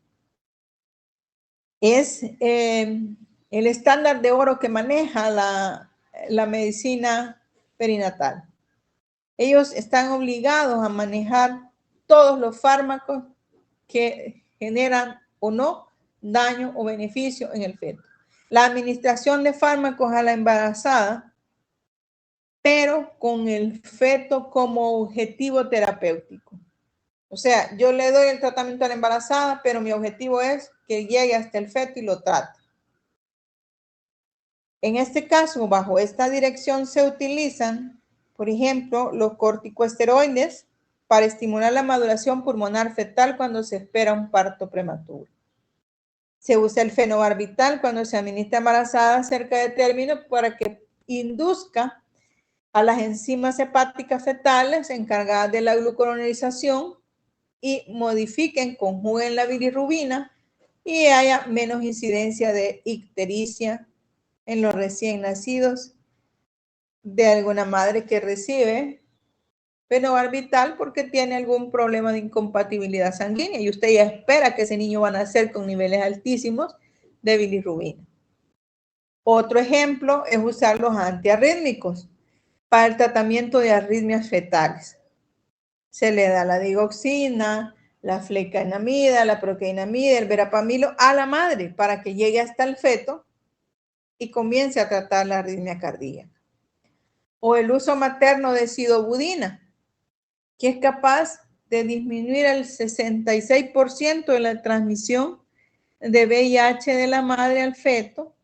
Es el estándar de oro que maneja la medicina perinatal. Ellos están obligados a manejar todos los fármacos que generan o no daño o beneficio en el feto. La administración de fármacos a la embarazada, pero con el feto como objetivo terapéutico. O sea, yo le doy el tratamiento a la embarazada, pero mi objetivo es que llegue hasta el feto y lo trate. En este caso, bajo esta dirección se utilizan, por ejemplo, los corticosteroides para estimular la maduración pulmonar fetal cuando se espera un parto prematuro. Se usa el fenobarbital cuando se administra embarazada cerca de término para que induzca a las enzimas hepáticas fetales encargadas de la glucuronatización y modifiquen, conjuguen la bilirrubina y haya menos incidencia de ictericia en los recién nacidos de alguna madre que recibe fenobarbital porque tiene algún problema de incompatibilidad sanguínea y usted ya espera que ese niño va a nacer con niveles altísimos de bilirrubina. Otro ejemplo es usar los antiarrítmicos para el tratamiento de arritmias fetales. Se le da la digoxina, la flecainamida, la procainamida, el verapamilo a la madre para que llegue hasta el feto y comience a tratar la arritmia cardíaca. O el uso materno de sidobudina, que es capaz de disminuir el 66% de la transmisión de VIH de la madre al feto.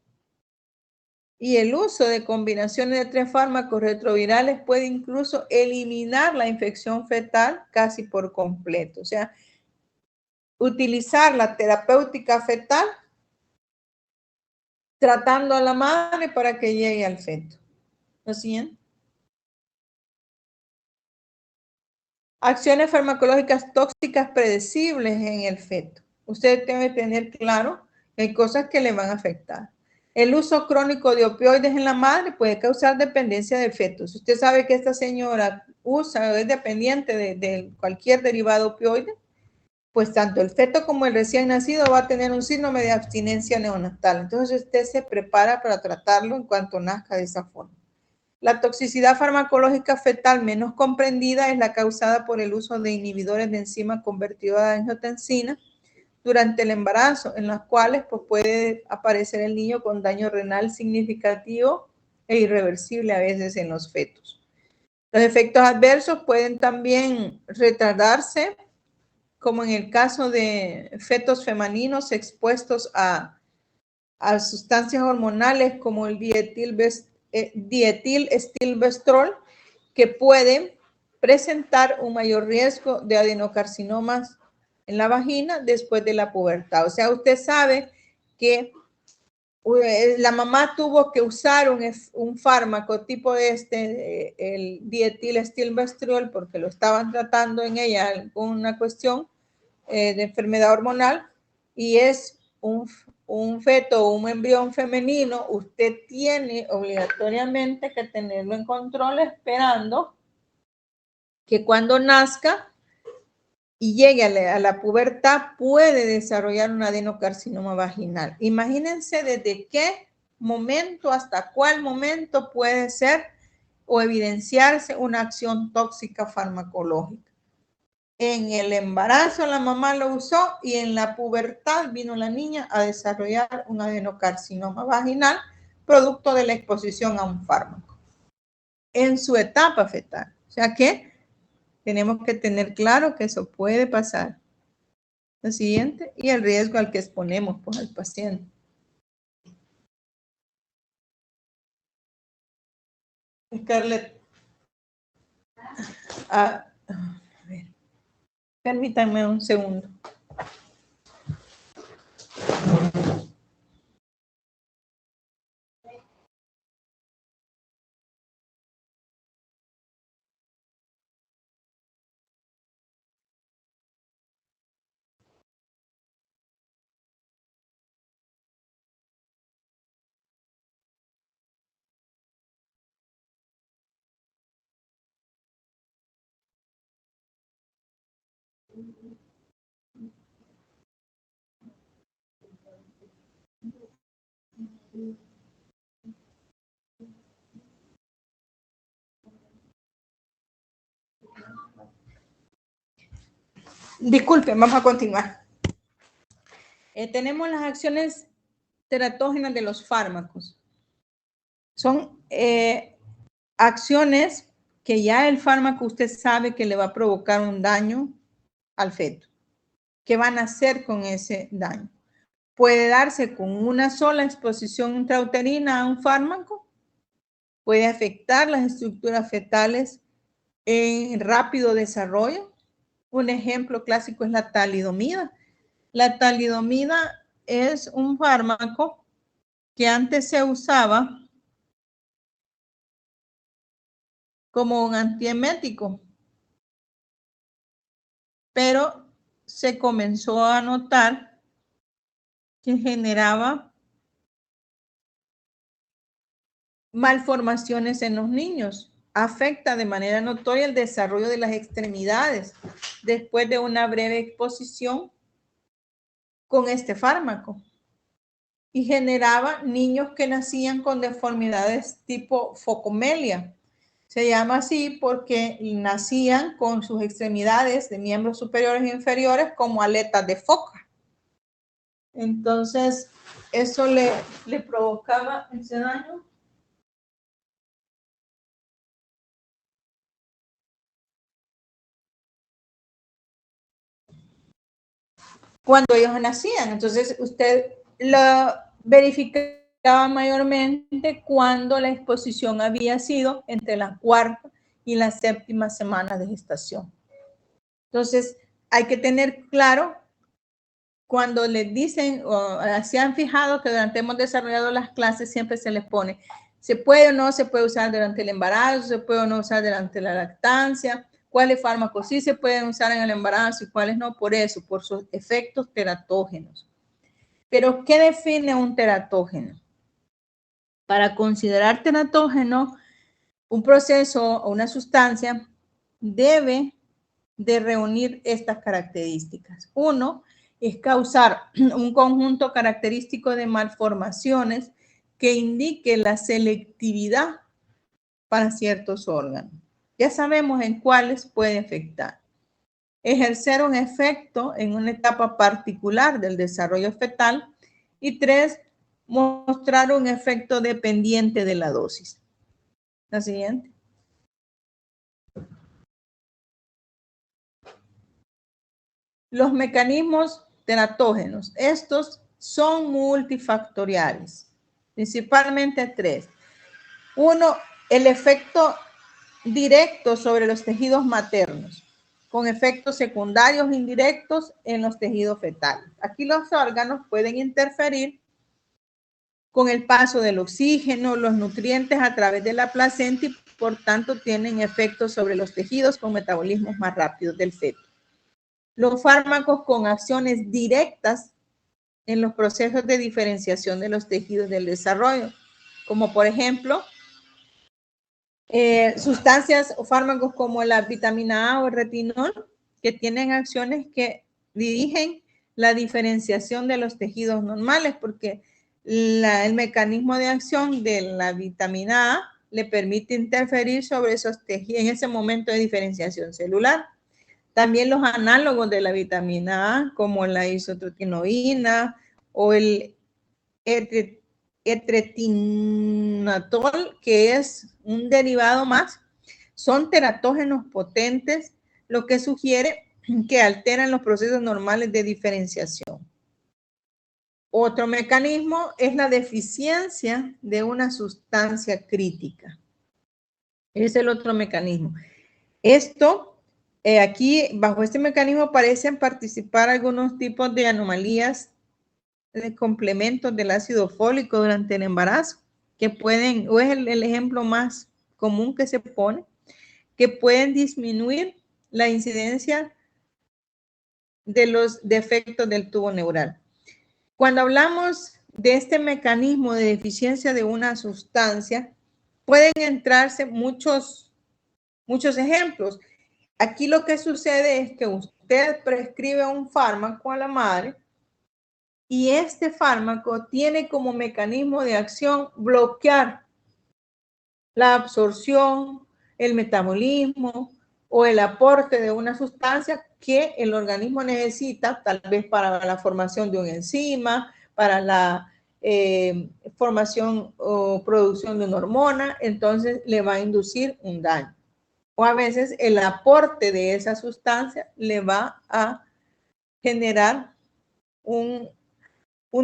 Y el uso de combinaciones de 3 fármacos retrovirales puede incluso eliminar la infección fetal casi por completo. O sea, utilizar la terapéutica fetal tratando a la madre para que llegue al feto. ¿Lo siguen? Acciones farmacológicas tóxicas predecibles en el feto. Usted debe tener claro que hay cosas que le van a afectar. El uso crónico de opioides en la madre puede causar dependencia del feto. Si usted sabe que esta señora usa o es dependiente de cualquier derivado opioide, pues tanto el feto como el recién nacido va a tener un síndrome de abstinencia neonatal. Entonces usted se prepara para tratarlo en cuanto nazca de esa forma. La toxicidad farmacológica fetal menos comprendida es la causada por el uso de inhibidores de enzima convertidora de angiotensina durante el embarazo, en las cuales pues, puede aparecer el niño con daño renal significativo e irreversible a veces en los fetos. Los efectos adversos pueden también retardarse, como en el caso de fetos femeninos expuestos a a sustancias hormonales como el dietilestilbestrol, que pueden presentar un mayor riesgo de adenocarcinomas en la vagina después de la pubertad. O sea, usted sabe que la mamá tuvo que usar un fármaco tipo el dietilestilbestrol, porque lo estaban tratando en ella con una cuestión de enfermedad hormonal, y es un feto o un embrión femenino. Usted tiene obligatoriamente que tenerlo en control, esperando que cuando nazca y llegue a la pubertad puede desarrollar un adenocarcinoma vaginal. Imagínense desde qué momento hasta cuál momento puede ser o evidenciarse una acción tóxica farmacológica. En el embarazo la mamá lo usó y en la pubertad vino la niña a desarrollar un adenocarcinoma vaginal producto de la exposición a un fármaco en su etapa fetal. O sea que tenemos que tener claro que eso puede pasar. Lo siguiente, y el riesgo al que exponemos pues, al paciente. Scarlett, a ver, permítanme un segundo. Disculpen, vamos a continuar. Tenemos las acciones teratógenas de los fármacos. Son acciones que ya el fármaco usted sabe que le va a provocar un daño al feto. ¿Qué van a hacer con ese daño? Puede darse con una sola exposición intrauterina a un fármaco, puede afectar las estructuras fetales en rápido desarrollo. Un ejemplo clásico es la talidomida. La talidomida es un fármaco que antes se usaba como un antiemético, pero se comenzó a notar que generaba malformaciones en los niños. Afecta de manera notoria el desarrollo de las extremidades después de una breve exposición con este fármaco. Y generaba niños que nacían con deformidades tipo focomelia. Se llama así porque nacían con sus extremidades de miembros superiores e inferiores como aletas de foca. Entonces, eso le provocaba ese daño. Cuando ellos nacían. Entonces, usted lo verificaba mayormente cuando la exposición había sido entre la cuarta y la séptima semana de gestación. Entonces, hay que tener claro cuando les dicen, o se han fijado que durante hemos desarrollado las clases, siempre se les pone, se puede o no se puede usar durante el embarazo, se puede o no usar durante la lactancia, cuáles fármacos sí se pueden usar en el embarazo y cuáles no, por eso, por sus efectos teratógenos. Pero, ¿qué define un teratógeno? Para considerar teratógeno, un proceso o una sustancia debe de reunir estas características. Uno, es causar un conjunto característico de malformaciones que indique la selectividad para ciertos órganos. Ya sabemos en cuáles puede afectar. Ejercer un efecto en una etapa particular del desarrollo fetal. Y tres, mostrar un efecto dependiente de la dosis. La siguiente. Los mecanismos teratógenos. Estos son multifactoriales, principalmente tres. Uno, el efecto directo sobre los tejidos maternos, con efectos secundarios indirectos en los tejidos fetales. Aquí los órganos pueden interferir con el paso del oxígeno, los nutrientes a través de la placenta y por tanto tienen efectos sobre los tejidos con metabolismos más rápidos del feto. Los fármacos con acciones directas en los procesos de diferenciación de los tejidos del desarrollo, como por ejemplo, sustancias o fármacos como la vitamina A o el retinol, que tienen acciones que dirigen la diferenciación de los tejidos normales, porque el mecanismo de acción de la vitamina A le permite interferir sobre esos tejidos en ese momento de diferenciación celular. También los análogos de la vitamina A, como la isotretinoína o el etretinatol, que es un derivado más, son teratógenos potentes, lo que sugiere que alteran los procesos normales de diferenciación. Otro mecanismo es la deficiencia de una sustancia crítica. Es el otro mecanismo. Esto, aquí, bajo este mecanismo, parecen participar algunos tipos de anomalías de complementos del ácido fólico durante el embarazo, que pueden, o es el ejemplo más común que se pone, que pueden disminuir la incidencia de los defectos del tubo neural. Cuando hablamos de este mecanismo de deficiencia de una sustancia, pueden entrarse muchos ejemplos. Aquí lo que sucede es que usted prescribe un fármaco a la madre y este fármaco tiene como mecanismo de acción bloquear la absorción, el metabolismo o el aporte de una sustancia que el organismo necesita, tal vez para la formación de una enzima, para la formación o producción de una hormona, entonces le va a inducir un daño. O a veces el aporte de esa sustancia le va a generar un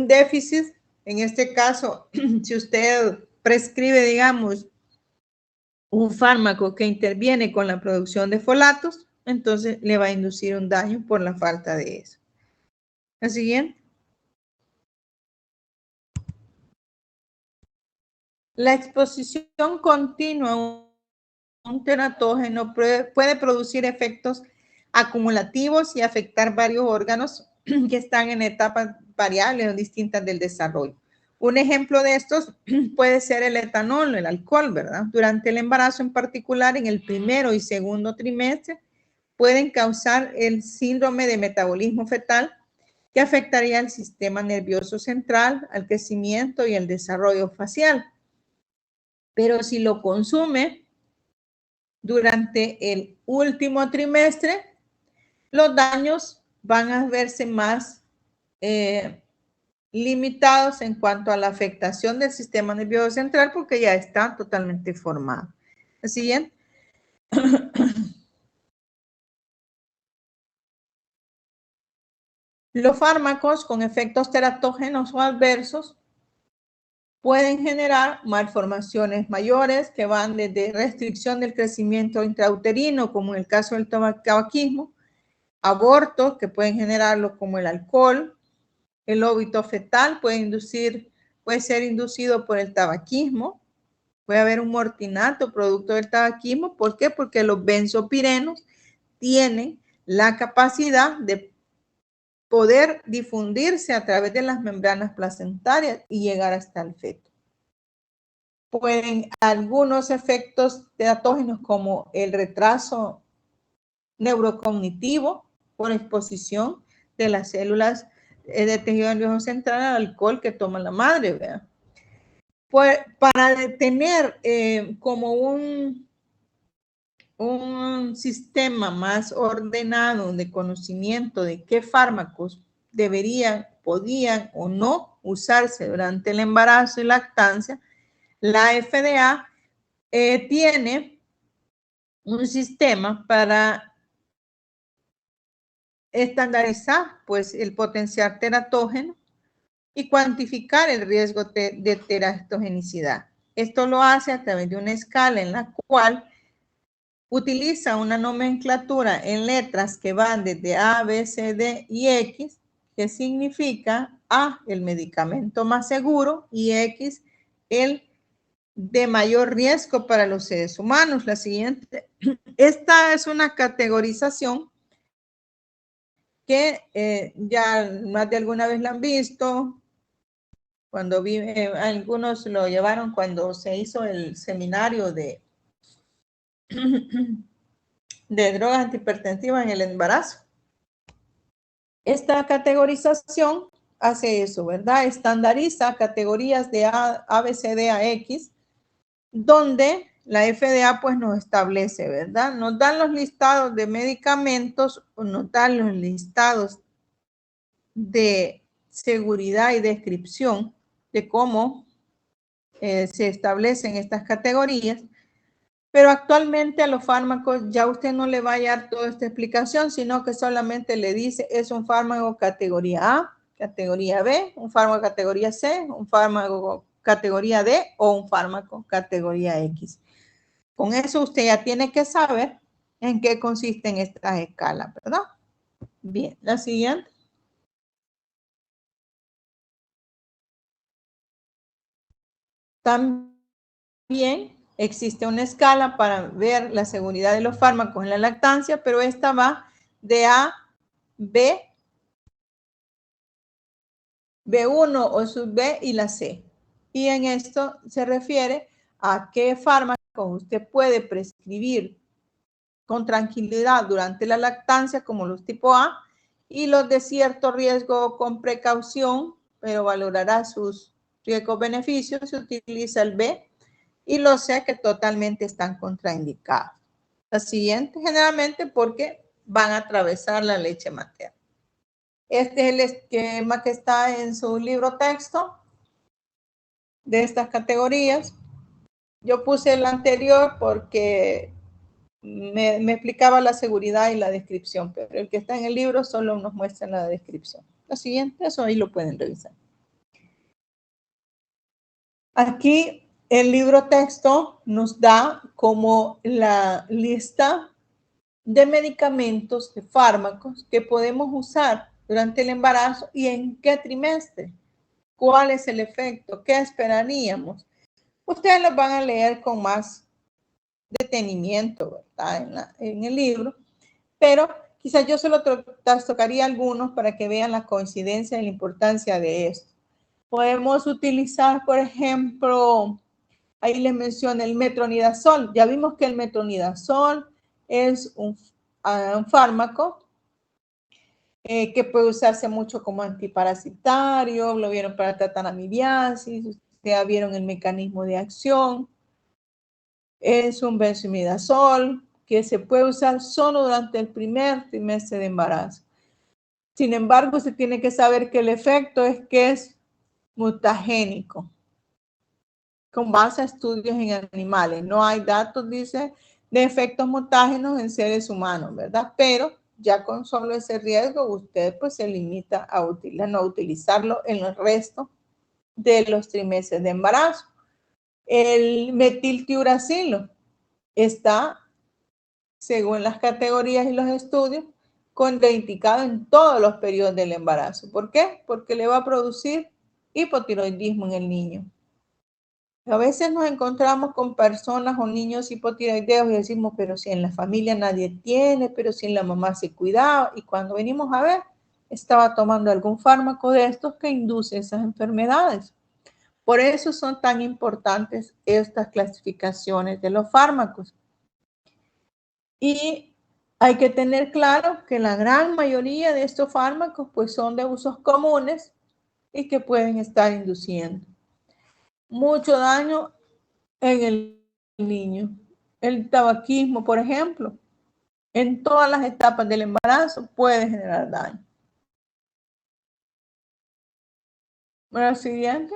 déficit. En este caso, si usted prescribe, digamos, un fármaco que interviene con la producción de folatos, entonces le va a inducir un daño por la falta de eso. La siguiente. La exposición continua a un teratógeno puede producir efectos acumulativos y afectar varios órganos que están en etapas variables o distintas del desarrollo. Un ejemplo de estos puede ser el etanol, el alcohol, ¿verdad? Durante el embarazo en particular, en el primero y segundo trimestre, pueden causar el síndrome de metabolismo fetal, que afectaría al sistema nervioso central, al crecimiento y el desarrollo facial. Pero si lo consume durante el último trimestre, los daños van a verse más limitados en cuanto a la afectación del sistema nervioso central porque ya está totalmente formado. La siguiente. Los fármacos con efectos teratógenos o adversos pueden generar malformaciones mayores que van desde restricción del crecimiento intrauterino, como en el caso del tabaquismo, abortos que pueden generarlo como el alcohol, el óbito fetal puede ser inducido por el tabaquismo, puede haber un mortinato producto del tabaquismo. ¿Por qué? Porque los benzopirenos tienen la capacidad de poder difundirse a través de las membranas placentarias y llegar hasta el feto. Pueden algunos efectos teratógenos como el retraso neurocognitivo por exposición de las células de tejido nervioso central al alcohol que toma la madre, ¿verdad? Pues para tener como un sistema más ordenado de conocimiento de qué fármacos deberían, podían o no usarse durante el embarazo y lactancia, la FDA tiene un sistema para estandarizar pues el potencial teratógeno y cuantificar el riesgo de teratogenicidad. Esto lo hace a través de una escala en la cual utiliza una nomenclatura en letras que van desde A, B, C, D y X, que significa A, el medicamento más seguro, y X, el de mayor riesgo para los seres humanos. La siguiente, esta es una categorización que ya más de alguna vez la han visto. Cuando algunos lo llevaron cuando se hizo el seminario de drogas antihipertensivas en el embarazo. Esta categorización hace eso, ¿verdad? Estandariza categorías de A, B, C, D a X, donde la FDA pues nos establece, ¿verdad? Nos dan los listados de medicamentos o nos dan los listados de seguridad y descripción de cómo se establecen estas categorías, pero actualmente a los fármacos ya usted no le va a dar toda esta explicación, sino que solamente le dice es un fármaco categoría A, categoría B, un fármaco categoría C, un fármaco categoría D o un fármaco categoría X. Con eso usted ya tiene que saber en qué consisten estas escalas, ¿verdad? Bien, la siguiente. También existe una escala para ver la seguridad de los fármacos en la lactancia, pero esta va de A, B, B1 o sub B y la C. Y en esto se refiere a qué fármacos usted puede prescribir con tranquilidad durante la lactancia, como los tipo A, y los de cierto riesgo con precaución, pero valorará sus riesgos-beneficios, se utiliza el B, y los C que totalmente están contraindicados. La siguiente, generalmente porque van a atravesar la leche materna. Este es el esquema que está en su libro texto de estas categorías. Yo puse el anterior porque me explicaba la seguridad y la descripción, pero el que está en el libro solo nos muestra la descripción. Lo siguiente, eso ahí lo pueden revisar. Aquí el libro texto nos da como la lista de medicamentos, de fármacos que podemos usar durante el embarazo y en qué trimestre. ¿Cuál es el efecto? ¿Qué esperaríamos? Ustedes los van a leer con más detenimiento, ¿verdad? En el libro, pero quizás yo solo tocaría algunos para que vean la coincidencia y la importancia de esto. Podemos utilizar, por ejemplo, ahí les menciono el metronidazol. Ya vimos que el metronidazol es un fármaco que puede usarse mucho como antiparasitario, lo vieron para tratar amibiasis, ustedes ya vieron el mecanismo de acción. Es un benzimidazol que se puede usar solo durante el primer trimestre de embarazo. Sin embargo, se tiene que saber que el efecto es que es mutagénico, con base a estudios en animales. No hay datos, dice, de efectos mutágenos en seres humanos, ¿verdad? Pero ya con solo ese riesgo, usted pues se limita a no utilizarlo en el resto de los trimestres de embarazo. El metiltiuracilo está, según las categorías y los estudios, contraindicado en todos los periodos del embarazo. ¿Por qué? Porque le va a producir hipotiroidismo en el niño. A veces nos encontramos con personas o niños hipotiroideos y decimos, pero si en la familia nadie tiene, pero si en la mamá se cuidaba, y cuando venimos a ver, estaba tomando algún fármaco de estos que induce esas enfermedades. Por eso son tan importantes estas clasificaciones de los fármacos. Y hay que tener claro que la gran mayoría de estos fármacos pues son de usos comunes y que pueden estar induciendo mucho daño en el niño. El tabaquismo, por ejemplo, en todas las etapas del embarazo puede generar daño. Bueno, siguiente.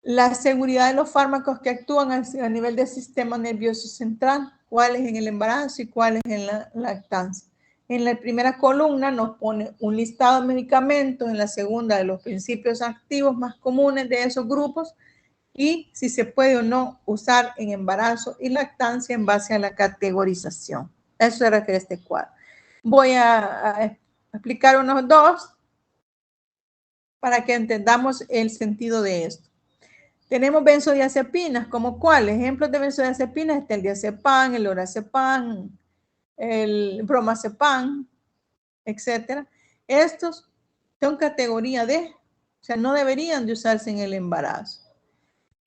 La seguridad de los fármacos que actúan a nivel del sistema nervioso central, cuáles en el embarazo y cuáles en la lactancia. En la primera columna nos pone un listado de medicamentos, en la segunda de los principios activos más comunes de esos grupos y si se puede o no usar en embarazo y lactancia en base a la categorización. Eso se refiere a este cuadro. Voy a explicar unos dos para que entendamos el sentido de esto. Tenemos benzodiazepinas, ¿como cuáles? Ejemplos de benzodiazepinas está el diazepam, el lorazepam, el bromazepam, etcétera. Estos son categoría D, o sea, no deberían de usarse en el embarazo.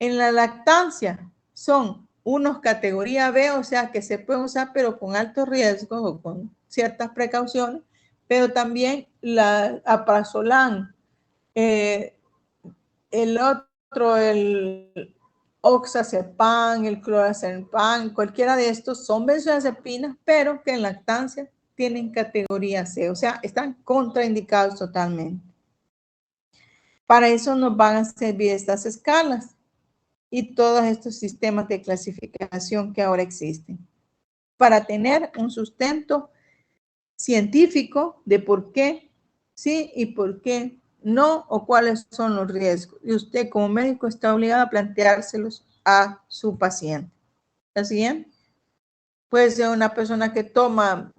En la lactancia son unos categoría B, o sea, que se pueden usar, pero con altos riesgos o con ciertas precauciones, pero también la alprazolam, el otro, el oxazepam, el clorazepam, cualquiera de estos son benzodiazepinas, pero que en lactancia tienen categoría C, o sea, están contraindicados totalmente. Para eso nos van a servir estas escalas y todos estos sistemas de clasificación que ahora existen, para tener un sustento científico de por qué sí y por qué no, o cuáles son los riesgos. Y usted como médico está obligado a planteárselos a su paciente. ¿La siguiente? Puede ser una persona que toma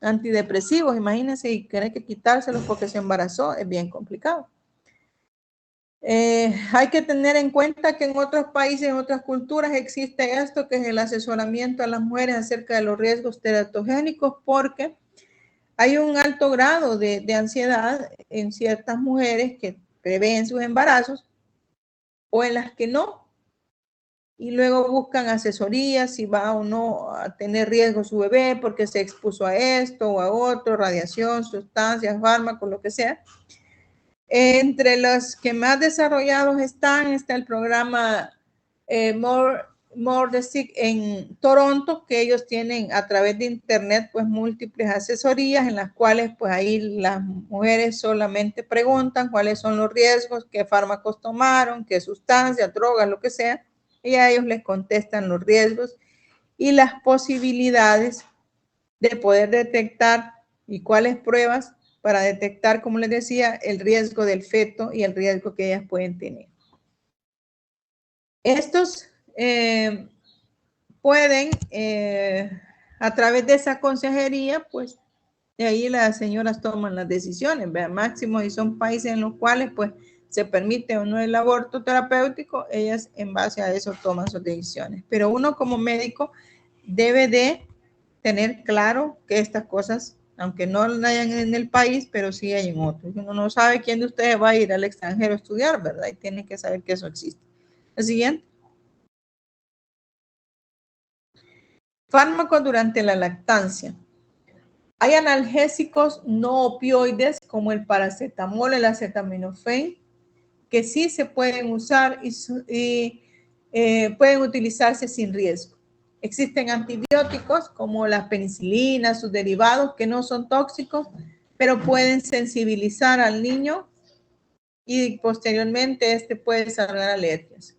antidepresivos, imagínense, y quiere que quitárselos porque se embarazó, es bien complicado. Hay que tener en cuenta que en otros países, en otras culturas, existe esto que es el asesoramiento a las mujeres acerca de los riesgos teratogénicos, porque hay un alto grado de ansiedad en ciertas mujeres que prevén sus embarazos o en las que no. Y luego buscan asesoría si va o no a tener riesgo su bebé porque se expuso a esto o a otro, radiación, sustancias, fármacos, lo que sea. Entre los que más desarrollados está el programa More the Sick en Toronto, que ellos tienen a través de internet pues múltiples asesorías en las cuales pues ahí las mujeres solamente preguntan cuáles son los riesgos, qué fármacos tomaron, qué sustancias, drogas, lo que sea, y a ellos les contestan los riesgos y las posibilidades de poder detectar y cuáles pruebas para detectar, como les decía, el riesgo del feto y el riesgo que ellas pueden tener. Estos pueden, a través de esa consejería, pues, de ahí las señoras toman las decisiones, ¿verdad? Máximo, y son países en los cuales, pues, se permite o no el aborto terapéutico, ellas en base a eso toman sus decisiones. Pero uno como médico debe de tener claro que estas cosas, aunque no hayan en el país, pero sí hay en otros. Uno no sabe quién de ustedes va a ir al extranjero a estudiar, ¿verdad? Y tiene que saber que eso existe. El siguiente. Fármacos durante la lactancia. Hay analgésicos no opioides como el paracetamol, el acetaminofén, que sí se pueden usar y pueden utilizarse sin riesgo. Existen antibióticos como la penicilina, sus derivados, que no son tóxicos, pero pueden sensibilizar al niño y posteriormente este puede desarrollar alergias.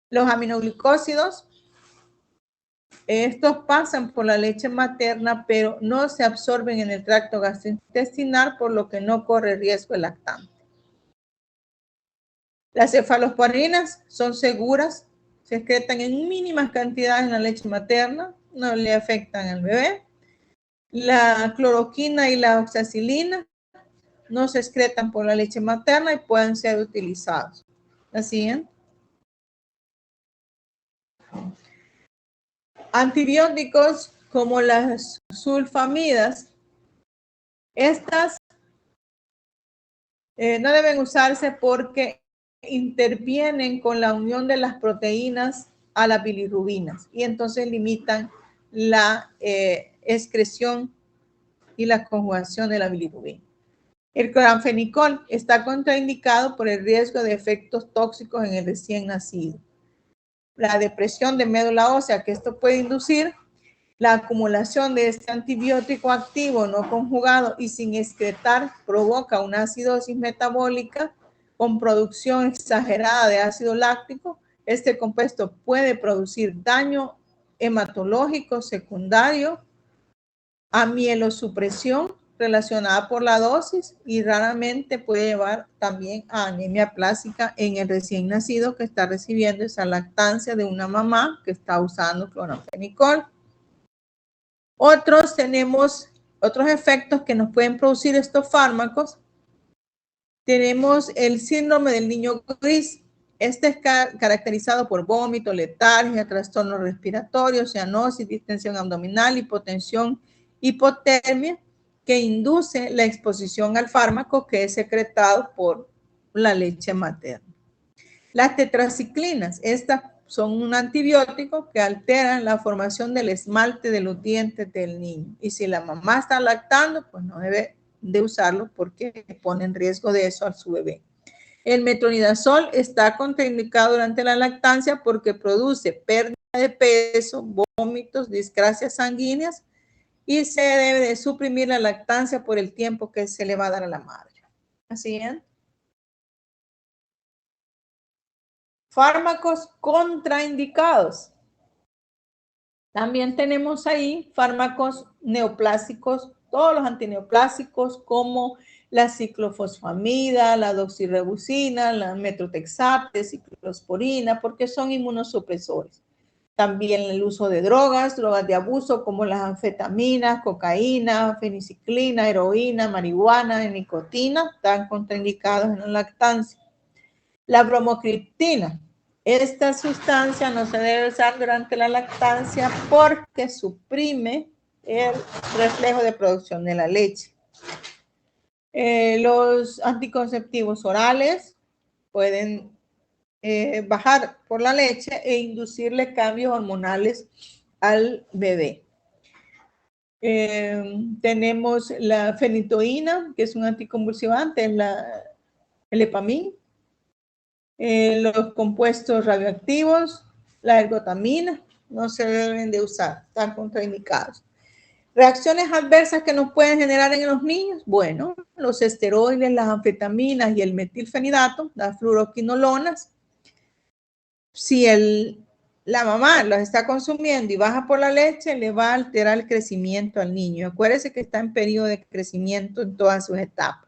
Los aminoglicósidos, estos pasan por la leche materna, pero no se absorben en el tracto gastrointestinal, por lo que no corre riesgo el lactante. Las cefalosporinas son seguras, se excretan en mínimas cantidades en la leche materna, no le afectan al bebé. La cloroquina y la oxacilina no se excretan por la leche materna y pueden ser utilizados. La siguiente. Antibióticos como las sulfamidas, estas no deben usarse porque intervienen con la unión de las proteínas a las bilirrubinas y entonces limitan la excreción y la conjugación de la bilirrubina. El cloranfenicol está contraindicado por el riesgo de efectos tóxicos en el recién nacido. La depresión de médula ósea que esto puede inducir, la acumulación de este antibiótico activo no conjugado y sin excretar provoca una acidosis metabólica con producción exagerada de ácido láctico, este compuesto puede producir daño hematológico secundario a mielosupresión relacionada por la dosis y raramente puede llevar también a anemia plástica en el recién nacido que está recibiendo esa lactancia de una mamá que está usando clorafenicol. Tenemos otros efectos que nos pueden producir estos fármacos. Tenemos el síndrome del niño gris. Este es caracterizado por vómito, letargia, trastornos respiratorios, cianosis, distensión abdominal, hipotensión, hipotermia, que induce la exposición al fármaco que es secretado por la leche materna. Las tetraciclinas, estas son un antibiótico que alteran la formación del esmalte de los dientes del niño. Y si la mamá está lactando, pues no debe de usarlo porque pone en riesgo de eso a su bebé. El metronidazol está contraindicado durante la lactancia porque produce pérdida de peso, vómitos, discrasias sanguíneas y se debe de suprimir la lactancia por el tiempo que se le va a dar a la madre. Así es. Fármacos contraindicados. También tenemos ahí fármacos neoplásicos, todos los antineoplásicos como la ciclofosfamida, la doxirriboncina, la metrotexate, ciclosporina, porque son inmunosupresores. También el uso de drogas de abuso como las anfetaminas, cocaína, feniciclina, heroína, marihuana, nicotina, están contraindicados en la lactancia. La bromocriptina. Esta sustancia no se debe usar durante la lactancia porque suprime el reflejo de producción de la leche. Los anticonceptivos orales pueden bajar por la leche e inducirle cambios hormonales al bebé. Tenemos la fenitoína, que es un anticonvulsivante, el Epamil. Los compuestos radioactivos, la ergotamina, no se deben de usar, están contraindicados. Reacciones adversas que nos pueden generar en los niños, bueno, los esteroides, las anfetaminas y el metilfenidato, las fluoroquinolonas. Si la mamá los está consumiendo y baja por la leche, le va a alterar el crecimiento al niño. Acuérdese que está en periodo de crecimiento en todas sus etapas.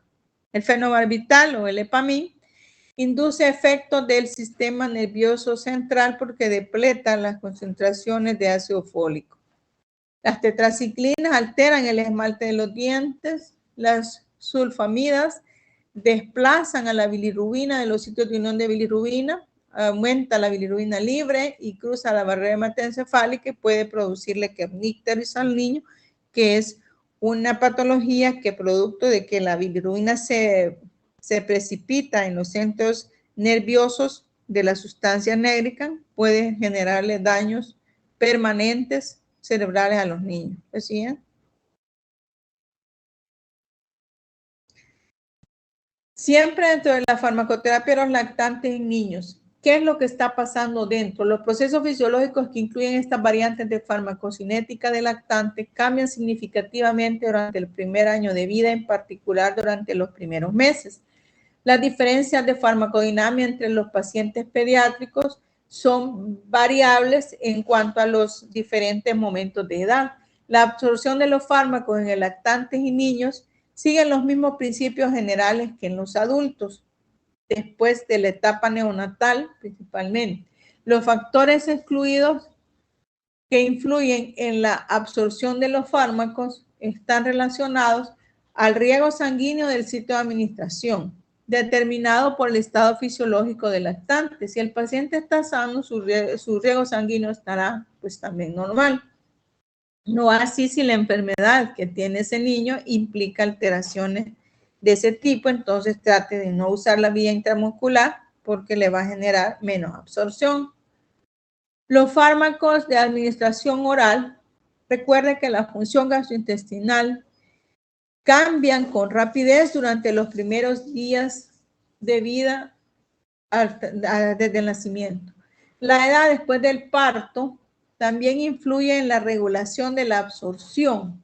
El fenobarbital o el Epamil induce efectos del sistema nervioso central porque depleta las concentraciones de ácido fólico. Las tetraciclinas alteran el esmalte de los dientes. Las sulfamidas desplazan a la bilirrubina de los sitios de unión de bilirrubina, aumenta la bilirrubina libre y cruza la barrera hematoencefálica y puede producirle kernícteris al niño, que es una patología que producto de que la bilirrubina se precipita en los centros nerviosos de la sustancia négricas, puede generarle daños permanentes cerebrales a los niños. ¿Sí? Siempre dentro de la farmacoterapia de los lactantes en niños, ¿qué es lo que está pasando dentro? Los procesos fisiológicos que incluyen estas variantes de farmacocinética de lactante cambian significativamente durante el primer año de vida, en particular durante los primeros meses. Las diferencias de farmacodinamia entre los pacientes pediátricos son variables en cuanto a los diferentes momentos de edad. La absorción de los fármacos en el lactantes y niños siguen los mismos principios generales que en los adultos, después de la etapa neonatal principalmente. Los factores excluidos que influyen en la absorción de los fármacos están relacionados al riego sanguíneo del sitio de administración, determinado por el estado fisiológico del lactante. Si el paciente está sano, su riego sanguíneo estará pues también normal. No así si la enfermedad que tiene ese niño implica alteraciones de ese tipo, entonces trate de no usar la vía intramuscular porque le va a generar menos absorción. Los fármacos de administración oral, recuerde que la función gastrointestinal cambian con rapidez durante los primeros días de vida desde el nacimiento. La edad después del parto también influye en la regulación de la absorción,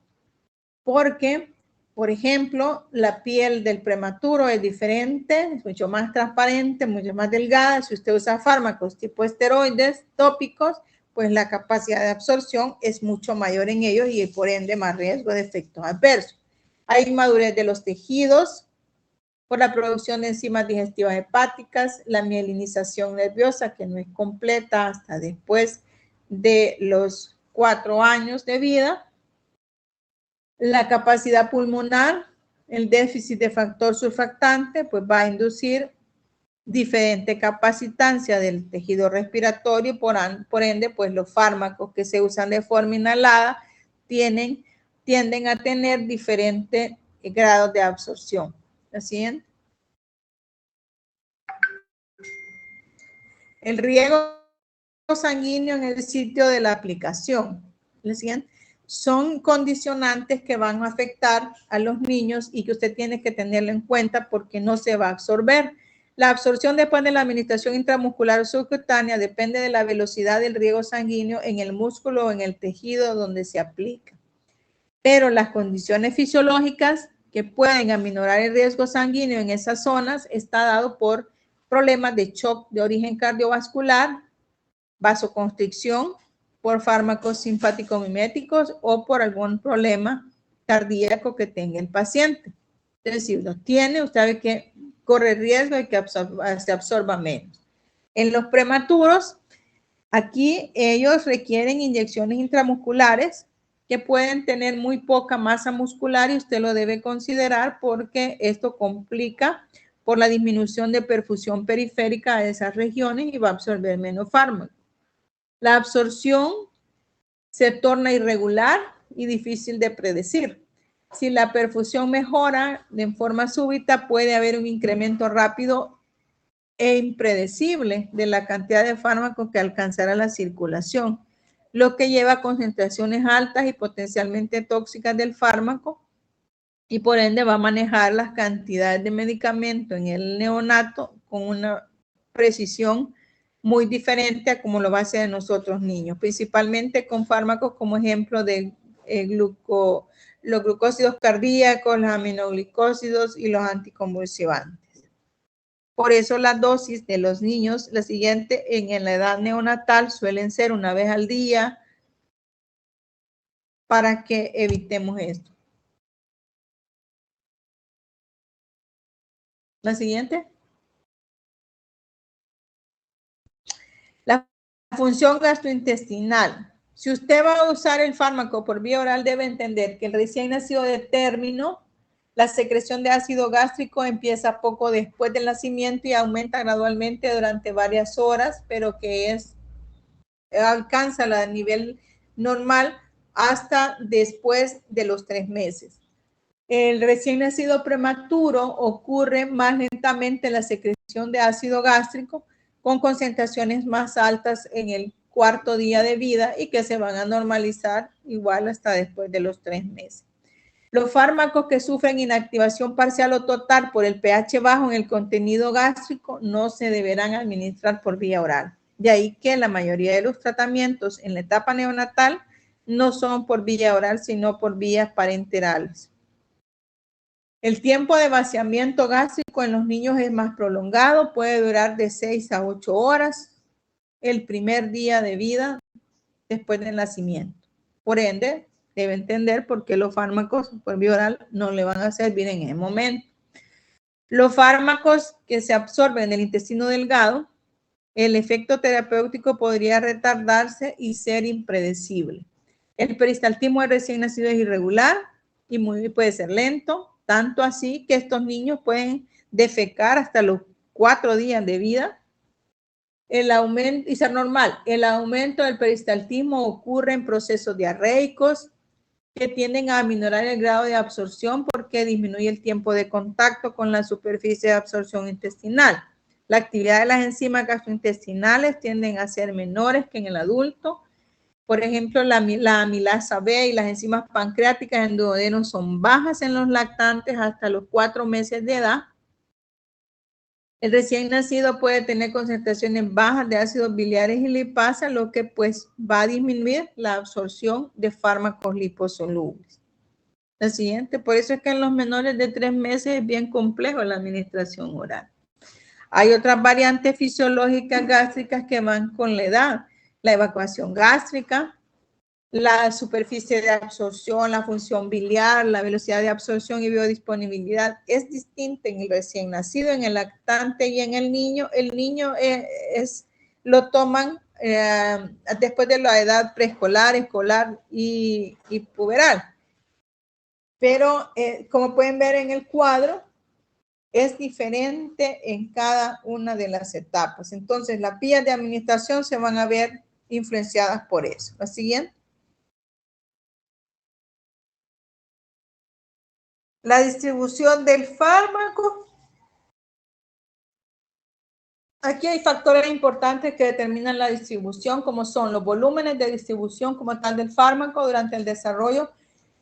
porque Por ejemplo, la piel del prematuro es diferente, es mucho más transparente, mucho más delgada. Si usted usa fármacos tipo esteroides tópicos, pues la capacidad de absorción es mucho mayor en ellos y por ende más riesgo de efectos adversos. Hay inmadurez de los tejidos por la producción de enzimas digestivas hepáticas, la mielinización nerviosa que no es completa hasta después de los 4 años de vida, la capacidad pulmonar, el déficit de factor surfactante, pues va a inducir diferente capacitancia del tejido respiratorio y por ende, pues los fármacos que se usan de forma inhalada tienden a tener diferentes grados de absorción. ¿La siguiente? El riego sanguíneo en el sitio de la aplicación. ¿La siguiente? Son condicionantes que van a afectar a los niños y que usted tiene que tenerlo en cuenta porque no se va a absorber. La absorción después de la administración intramuscular o subcutánea depende de la velocidad del riego sanguíneo en el músculo o en el tejido donde se aplica. Pero las condiciones fisiológicas que pueden aminorar el riesgo sanguíneo en esas zonas está dado por problemas de shock de origen cardiovascular, vasoconstricción, por fármacos simpático-miméticos o por algún problema cardíaco que tenga el paciente. Entonces, si lo tiene, usted sabe que corre riesgo de que se absorba menos. En los prematuros, aquí ellos requieren inyecciones intramusculares que pueden tener muy poca masa muscular y usted lo debe considerar porque esto complica por la disminución de perfusión periférica a esas regiones y va a absorber menos fármaco. La absorción se torna irregular y difícil de predecir. Si la perfusión mejora de forma súbita, puede haber un incremento rápido e impredecible de la cantidad de fármacos que alcanzará la circulación, lo que lleva a concentraciones altas y potencialmente tóxicas del fármaco y por ende va a manejar las cantidades de medicamento en el neonato con una precisión muy diferente a como lo va a hacer en nosotros niños, principalmente con fármacos como ejemplo de los glucósidos cardíacos, los aminoglicósidos y los anticonvulsivantes. Por eso las dosis de los niños, la siguiente, en la edad neonatal suelen ser una vez al día para que evitemos esto. La siguiente. La función gastrointestinal. Si usted va a usar el fármaco por vía oral, debe entender que el recién nacido de término, la secreción de ácido gástrico empieza poco después del nacimiento y aumenta gradualmente durante varias horas, pero que alcanza el nivel normal hasta después de los 3 meses. El recién nacido prematuro ocurre más lentamente la secreción de ácido gástrico con concentraciones más altas en el 4º día de vida y que se van a normalizar igual hasta después de los 3 meses. Los fármacos que sufren inactivación parcial o total por el pH bajo en el contenido gástrico no se deberán administrar por vía oral. De ahí que la mayoría de los tratamientos en la etapa neonatal no son por vía oral, sino por vías parenterales. El tiempo de vaciamiento gástrico en los niños es más prolongado, puede durar de 6 a 8 horas el primer día de vida después del nacimiento. Por ende, debe entender por qué los fármacos por vía oral no le van a servir en ese momento. Los fármacos que se absorben en el intestino delgado, el efecto terapéutico podría retardarse y ser impredecible. El peristaltismo del recién nacido es irregular y puede ser lento, tanto así que estos niños pueden defecar hasta los 4 días de vida. El aumento, y ser normal, el aumento del peristaltismo ocurre en procesos diarreicos que tienden a aminorar el grado de absorción porque disminuye el tiempo de contacto con la superficie de absorción intestinal. La actividad de las enzimas gastrointestinales tienden a ser menores que en el adulto. Por ejemplo, la amilasa B y las enzimas pancreáticas en duodeno son bajas en los lactantes hasta los 4 meses de edad. El recién nacido puede tener concentraciones bajas de ácidos biliares y lipasa, lo que pues va a disminuir la absorción de fármacos liposolubles. La siguiente, por eso es que en los menores de 3 meses es bien complejo la administración oral. Hay otras variantes fisiológicas gástricas que van con la edad. La evacuación gástrica, la superficie de absorción, la función biliar, la velocidad de absorción y biodisponibilidad es distinta en el recién nacido, en el lactante y en el niño. El niño lo toman después de la edad preescolar, escolar y puberal. Pero como pueden ver en el cuadro, es diferente en cada una de las etapas. Entonces, las vías de administración se van a ver influenciadas por eso. La siguiente. La distribución del fármaco. Aquí hay factores importantes que determinan la distribución, como son los volúmenes de distribución como tal del fármaco durante el desarrollo.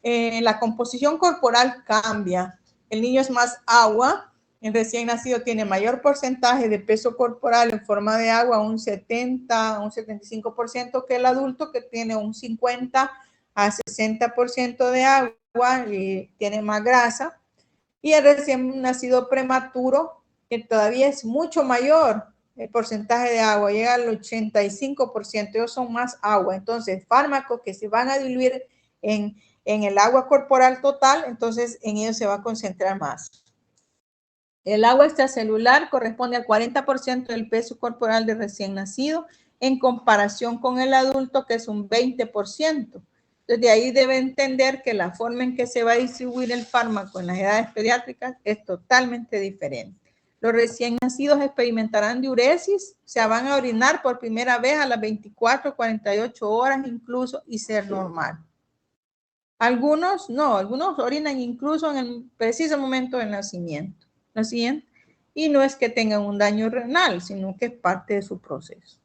La composición corporal cambia. El niño es más agua. El recién nacido tiene mayor porcentaje de peso corporal en forma de agua, un 70, un 75%, que el adulto, que tiene un 50 a 60% de agua y tiene más grasa. Y el recién nacido prematuro, que todavía es mucho mayor el porcentaje de agua, llega al 85%, ellos son más agua. Entonces, fármacos que se van a diluir en el agua corporal total, entonces en ellos se va a concentrar más. El agua extracelular corresponde al 40% del peso corporal de recién nacido, en comparación con el adulto, que es un 20%. Entonces, de ahí debe entender que la forma en que se va a distribuir el fármaco en las edades pediátricas es totalmente diferente. Los recién nacidos experimentarán diuresis, o sea, van a orinar por primera vez a las 24, 48 horas incluso y ser normal. Algunos no, algunos orinan incluso en el preciso momento del nacimiento. La siguiente. Y no es que tengan un daño renal, sino que es parte de su proceso.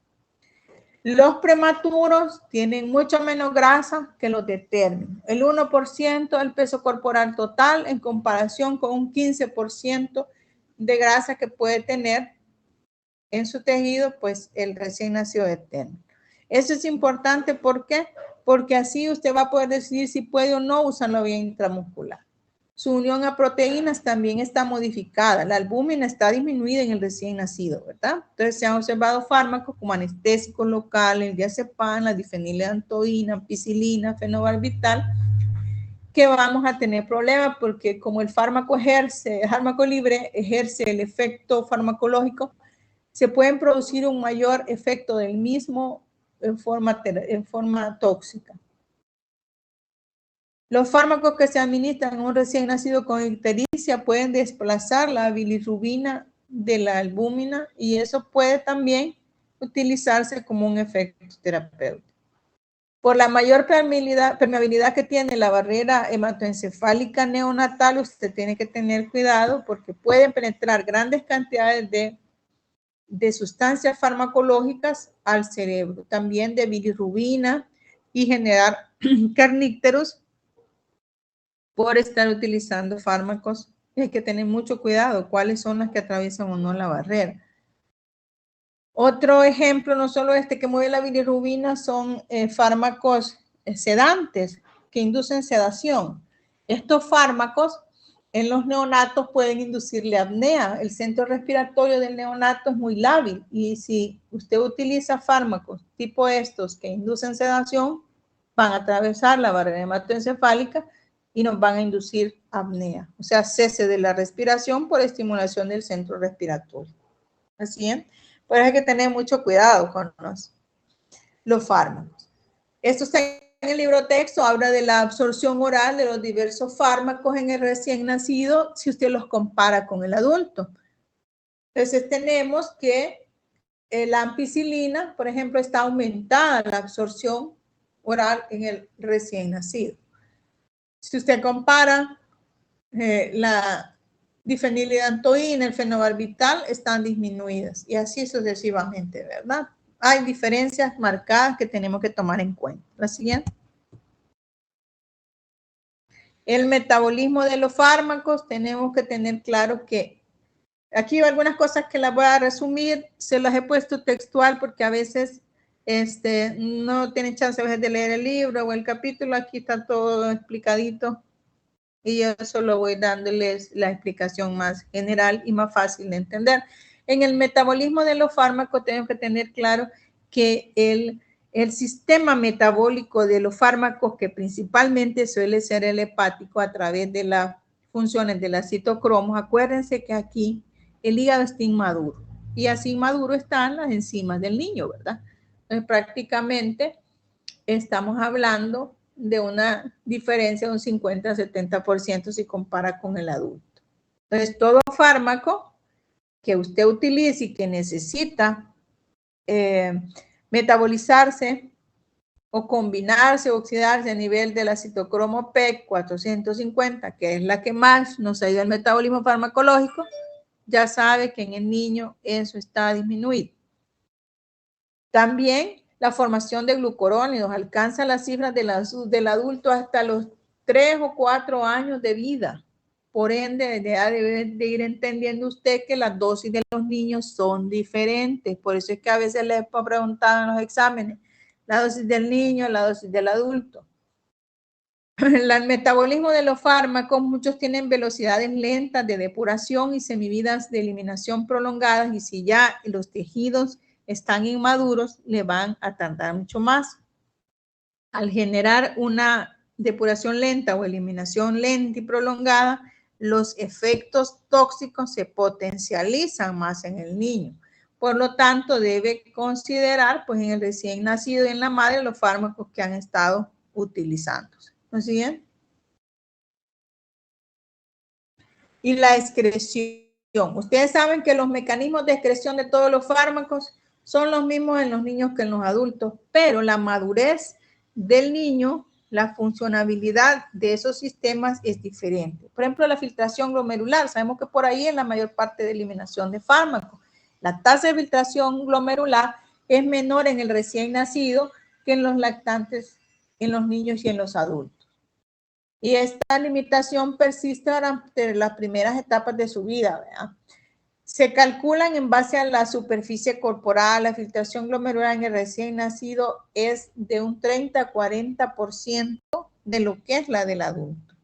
Los prematuros tienen mucho menos grasa que los de término. El 1% del peso corporal total en comparación con un 15% de grasa que puede tener en su tejido, pues el recién nacido de término. Eso es importante, ¿por qué? Porque así usted va a poder decidir si puede o no usar la vía intramuscular. Su unión a proteínas también está modificada. La albúmina está disminuida en el recién nacido, ¿verdad? Entonces se han observado fármacos como anestésicos locales, el diazepam, la difenilalantoína, ampicilina, fenobarbital, que vamos a tener problemas porque como el fármaco libre ejerce el efecto farmacológico, se pueden producir un mayor efecto del mismo en forma tóxica. Los fármacos que se administran a un recién nacido con ictericia pueden desplazar la bilirrubina de la albúmina y eso puede también utilizarse como un efecto terapéutico. Por la mayor permeabilidad que tiene la barrera hematoencefálica neonatal, usted tiene que tener cuidado porque pueden penetrar grandes cantidades de sustancias farmacológicas al cerebro, también de bilirrubina y generar carnícteros por estar utilizando fármacos. Hay que tener mucho cuidado cuáles son las que atraviesan o no la barrera. Otro ejemplo, no solo que mueve la bilirrubina, son fármacos sedantes que inducen sedación. Estos fármacos en los neonatos pueden inducirle apnea. El centro respiratorio del neonato es muy lábil y si usted utiliza fármacos tipo estos que inducen sedación, van a atravesar la barrera hematoencefálica y nos van a inducir apnea, o sea, cese de la respiración por estimulación del centro respiratorio. Así es. Por eso hay que tener mucho cuidado con los fármacos. Esto está en el libro texto, habla de la absorción oral de los diversos fármacos en el recién nacido, si usted los compara con el adulto. Entonces tenemos que la ampicilina, por ejemplo, está aumentada la absorción oral en el recién nacido. Si usted compara la difenilantoína, el fenobarbital, están disminuidas y así sucesivamente, ¿verdad? Hay diferencias marcadas que tenemos que tomar en cuenta. La siguiente. El metabolismo de los fármacos, tenemos que tener claro que aquí hay algunas cosas que las voy a resumir, se las he puesto textual porque a veces no tienen chance a veces de leer el libro o el capítulo, aquí está todo explicadito Y yo solo voy dándoles la explicación más general y más fácil de entender. En el metabolismo de los fármacos tenemos que tener claro que el sistema metabólico de los fármacos, que principalmente suele ser el hepático a través de las funciones de las citocromos, acuérdense que aquí el hígado está inmaduro y así inmaduro están las enzimas del niño, ¿verdad? Entonces prácticamente estamos hablando de una diferencia de un 50-70% si compara con el adulto. Entonces, todo fármaco que usted utilice y que necesita metabolizarse o combinarse o oxidarse a nivel de la citocromo P 450, que es la que más nos ayuda al metabolismo farmacológico, ya sabe que en el niño eso está disminuido. También la formación de glucurónidos alcanza las cifras del adulto hasta los 3 o 4 años de vida. Por ende, ya debe de ir entendiendo usted que las dosis de los niños son diferentes. Por eso es que a veces les preguntaban en los exámenes la dosis del niño, la dosis del adulto. El metabolismo de los fármacos, muchos tienen velocidades lentas de depuración y semividas de eliminación prolongadas, y si ya los tejidos están inmaduros, le van a tardar mucho más. Al generar una depuración lenta o eliminación lenta y prolongada, los efectos tóxicos se potencializan más en el niño. Por lo tanto, debe considerar, pues, en el recién nacido y en la madre, los fármacos que han estado utilizándose. ¿No siguen? Y la excreción. Ustedes saben que los mecanismos de excreción de todos los fármacos son los mismos en los niños que en los adultos, pero la madurez del niño, la funcionabilidad de esos sistemas es diferente. Por ejemplo, la filtración glomerular. Sabemos que por ahí es la mayor parte de eliminación de fármacos. La tasa de filtración glomerular es menor en el recién nacido que en los lactantes, en los niños y en los adultos. Y esta limitación persiste durante las primeras etapas de su vida, ¿verdad? Se calculan en base a la superficie corporal. La filtración glomerular en el recién nacido es de un 30-40% de lo que es la del adulto.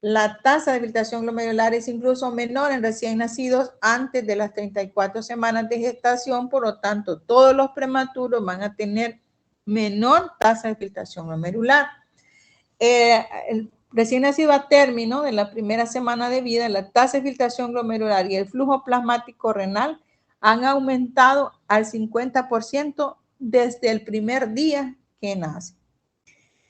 La tasa de filtración glomerular es incluso menor en recién nacidos antes de las 34 semanas de gestación, por lo tanto, todos los prematuros van a tener menor tasa de filtración glomerular. El recién nacido a término de la primera semana de vida, la tasa de filtración glomerular y el flujo plasmático renal han aumentado al 50% desde el primer día que nace.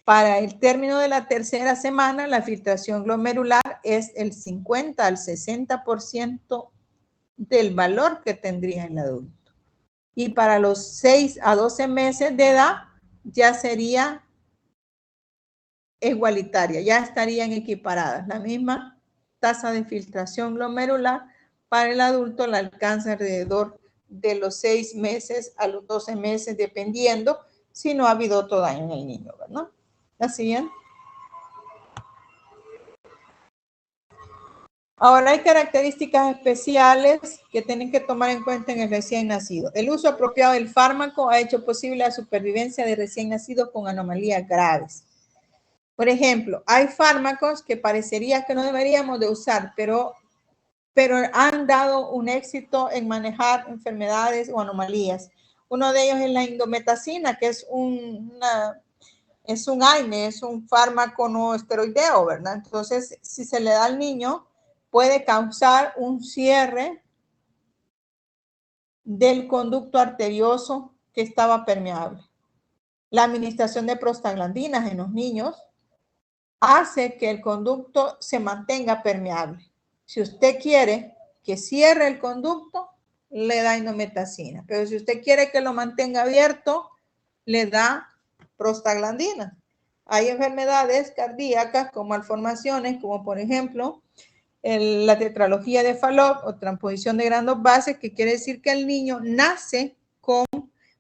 Para el término de la tercera semana, la filtración glomerular es el 50 al 60% del valor que tendría el adulto. Y para los 6 a 12 meses de edad ya sería igualitaria, ya estarían equiparadas. La misma tasa de filtración glomerular para el adulto la alcanza alrededor de los 6 meses a los 12 meses, dependiendo si no ha habido otro daño en el niño, ¿verdad? La siguiente. Ahora hay características especiales que tienen que tomar en cuenta en el recién nacido. El uso apropiado del fármaco ha hecho posible la supervivencia de recién nacidos con anomalías graves. Por ejemplo, hay fármacos que parecería que no deberíamos de usar, pero han dado un éxito en manejar enfermedades o anomalías. Uno de ellos es la indometacina, que es un AINE, es un fármaco no esteroideo, ¿verdad? Entonces, si se le da al niño, puede causar un cierre del conducto arterioso que estaba permeable. La administración de prostaglandinas en los niños hace que el conducto se mantenga permeable. Si usted quiere que cierre el conducto, le da indometacina. Pero si usted quiere que lo mantenga abierto, le da prostaglandina. Hay enfermedades cardíacas con malformaciones, como por ejemplo la tetralogía de Fallot o transposición de grandes bases, que quiere decir que el niño nace con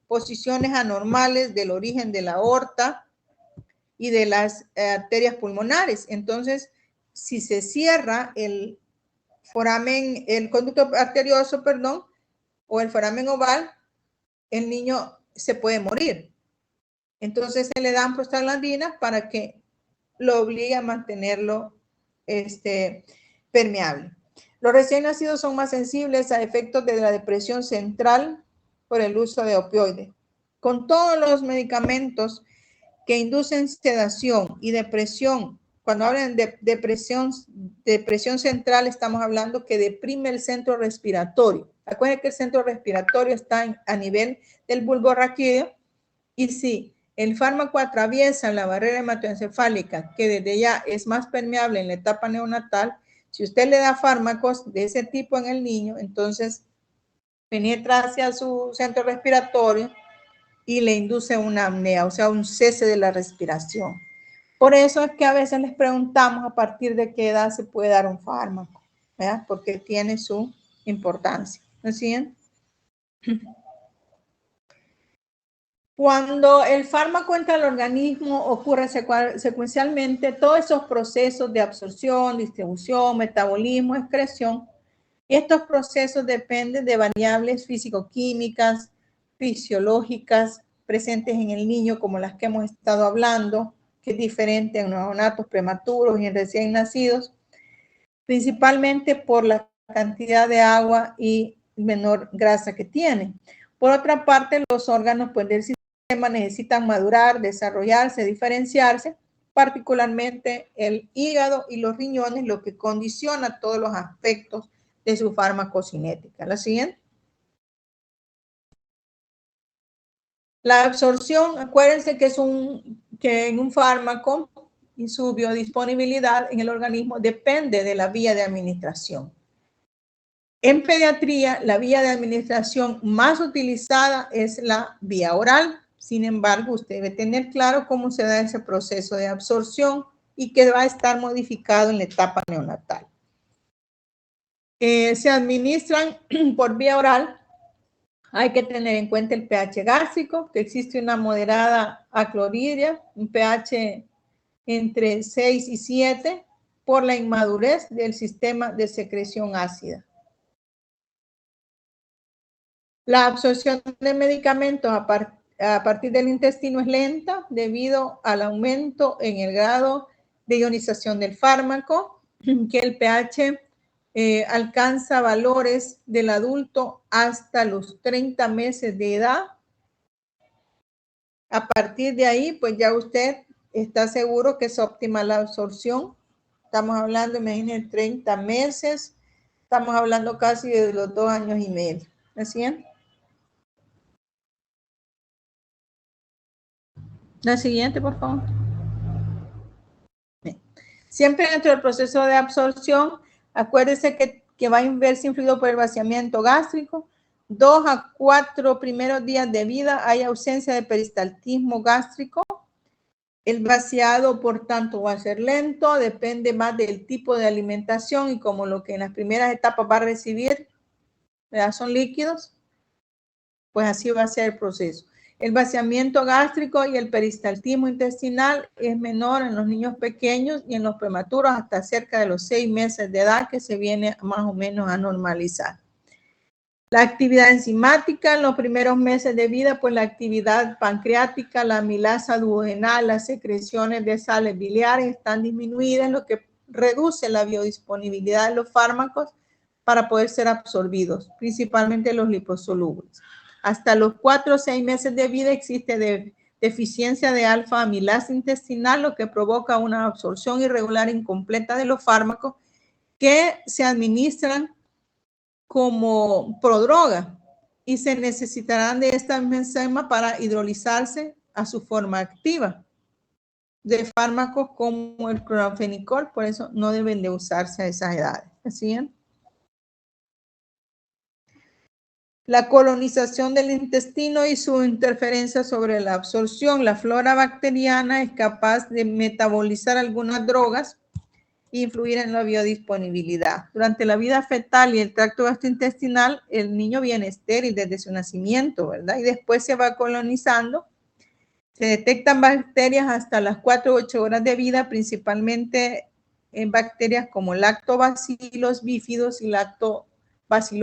posiciones anormales del origen de la aorta y de las arterias pulmonares. Entonces, si se cierra el foramen, el conducto arterioso, perdón, o el foramen oval, el niño se puede morir. Entonces se le dan prostaglandinas para que lo obligue a mantenerlo permeable. Los recién nacidos son más sensibles a efectos de la depresión central por el uso de opioides. Con todos los medicamentos que inducen sedación y depresión, cuando hablan de depresión central, estamos hablando que deprime el centro respiratorio. Acuérdense que el centro respiratorio está a nivel del bulbo raquídeo, y si el fármaco atraviesa la barrera hematoencefálica, que desde ya es más permeable en la etapa neonatal, si usted le da fármacos de ese tipo en el niño, entonces penetra hacia su centro respiratorio y le induce una apnea, o sea, un cese de la respiración. Por eso es que a veces les preguntamos a partir de qué edad se puede dar un fármaco, ¿verdad? Porque tiene su importancia. ¿Me siguen? Cuando el fármaco entra al organismo, ocurre secuencialmente todos esos procesos de absorción, distribución, metabolismo, excreción. Y estos procesos dependen de variables físico-químicas, fisiológicas, presentes en el niño, como las que hemos estado hablando, que es diferente en neonatos prematuros y en recién nacidos, principalmente por la cantidad de agua y menor grasa que tienen. Por otra parte, los órganos pues, del sistema necesitan madurar, desarrollarse, diferenciarse, particularmente el hígado y los riñones, lo que condiciona todos los aspectos de su farmacocinética. La siguiente. La absorción, acuérdense que en un fármaco y su biodisponibilidad en el organismo depende de la vía de administración. En pediatría, la vía de administración más utilizada es la vía oral. Sin embargo, usted debe tener claro cómo se da ese proceso de absorción y que va a estar modificado en la etapa neonatal. Se administran por vía oral. Hay que tener en cuenta el pH gástrico, que existe una moderada aclorhidria, un pH entre 6 y 7, por la inmadurez del sistema de secreción ácida. La absorción de medicamentos a partir del intestino es lenta debido al aumento en el grado de ionización del fármaco, que el pH alcanza valores del adulto hasta los 30 meses de edad. A partir de ahí, pues ya usted está seguro que es óptima la absorción. Estamos hablando, imagínense, 30 meses. Estamos hablando casi de los 2 años y medio. ¿Así es? La siguiente, por favor. Siempre dentro del proceso de absorción, acuérdese que va a verse influido por el vaciamiento gástrico. 2 a 4 primeros días de vida hay ausencia de peristaltismo gástrico. El vaciado, por tanto, va a ser lento, depende más del tipo de alimentación y como lo que en las primeras etapas va a recibir, ¿verdad? Son líquidos, pues así va a ser el proceso. El vaciamiento gástrico y el peristaltismo intestinal es menor en los niños pequeños y en los prematuros hasta cerca de los 6 meses de edad, que se viene más o menos a normalizar. La actividad enzimática en los primeros meses de vida, pues la actividad pancreática, la amilasa duodenal, las secreciones de sales biliares están disminuidas, lo que reduce la biodisponibilidad de los fármacos para poder ser absorbidos, principalmente los liposolubles. Hasta los 4 o 6 meses de vida existe deficiencia de alfa-amilasa intestinal, lo que provoca una absorción irregular e incompleta de los fármacos que se administran como prodroga y se necesitarán de esta enzima para hidrolizarse a su forma activa de fármacos como el clorfenicol, por eso no deben de usarse a esas edades. ¿Así es? La colonización del intestino y su interferencia sobre la absorción. La flora bacteriana es capaz de metabolizar algunas drogas e influir en la biodisponibilidad. Durante la vida fetal y el tracto gastrointestinal, el niño viene estéril desde su nacimiento, ¿verdad? Y después se va colonizando. Se detectan bacterias hasta las 4 u 8 horas de vida, principalmente en bacterias como lactobacilos bífidos y lactobacilos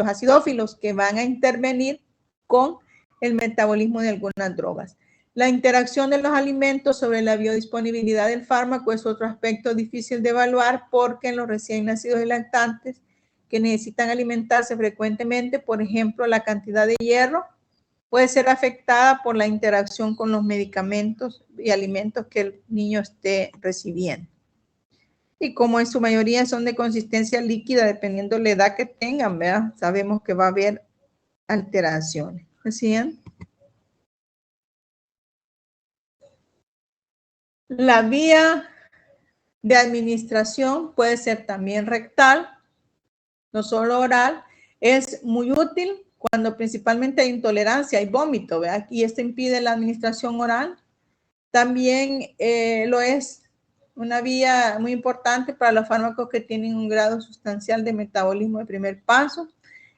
acidófilos, que van a intervenir con el metabolismo de algunas drogas. La interacción de los alimentos sobre la biodisponibilidad del fármaco es otro aspecto difícil de evaluar porque en los recién nacidos y lactantes que necesitan alimentarse frecuentemente, por ejemplo, la cantidad de hierro puede ser afectada por la interacción con los medicamentos y alimentos que el niño esté recibiendo. Y como en su mayoría son de consistencia líquida, dependiendo de la edad que tengan, ¿verdad? Sabemos que va a haber alteraciones. ¿Sí? La vía de administración puede ser también rectal, no solo oral. Es muy útil cuando principalmente hay intolerancia, hay vómito, ¿verdad? Y esto impide la administración oral. También lo es una vía muy importante para los fármacos que tienen un grado sustancial de metabolismo de primer paso.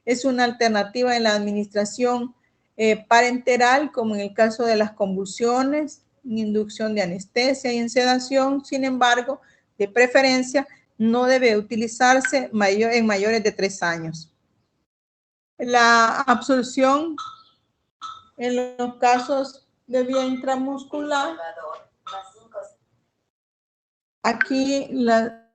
Es una alternativa en la administración parenteral, como en el caso de las convulsiones, en inducción de anestesia y en sedación. Sin embargo, de preferencia, no debe utilizarse en mayores de 3 años. La absorción en los casos de vía intramuscular, aquí la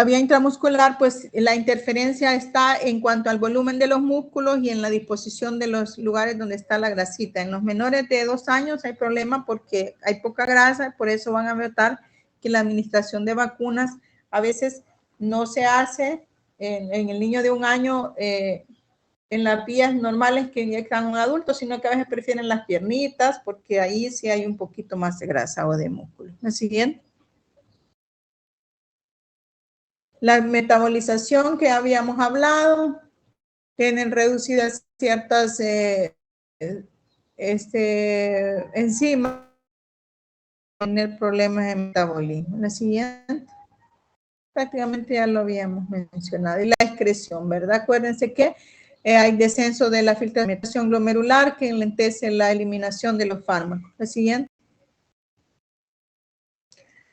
vía intramuscular, pues la interferencia está en cuanto al volumen de los músculos y en la disposición de los lugares donde está la grasita. En los menores de 2 años hay problema porque hay poca grasa, por eso van a notar que la administración de vacunas a veces no se hace en el niño de 1 año en las vías normales que inyectan a un adulto, sino que a veces prefieren las piernitas porque ahí sí hay un poquito más de grasa o de músculo. ¿La siguiente? La metabolización que habíamos hablado, tienen reducidas ciertas enzimas, tener problemas de metabolismo. La siguiente, prácticamente ya lo habíamos mencionado. Y la excreción, ¿verdad? Acuérdense que hay descenso de la filtración glomerular que enlentece la eliminación de los fármacos. La siguiente.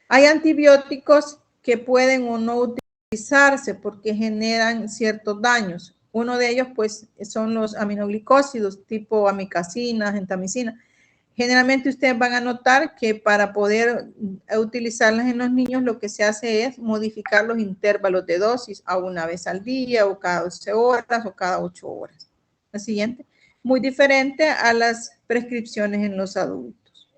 Hay antibióticos que pueden o no utilizarse porque generan ciertos daños. Uno de ellos, pues, son los aminoglicósidos tipo amicacina, gentamicina. Generalmente ustedes van a notar que para poder utilizarlas en los niños lo que se hace es modificar los intervalos de dosis a 1 vez al día o cada 12 horas o cada 8 horas. La siguiente, muy diferente a las prescripciones en los adultos.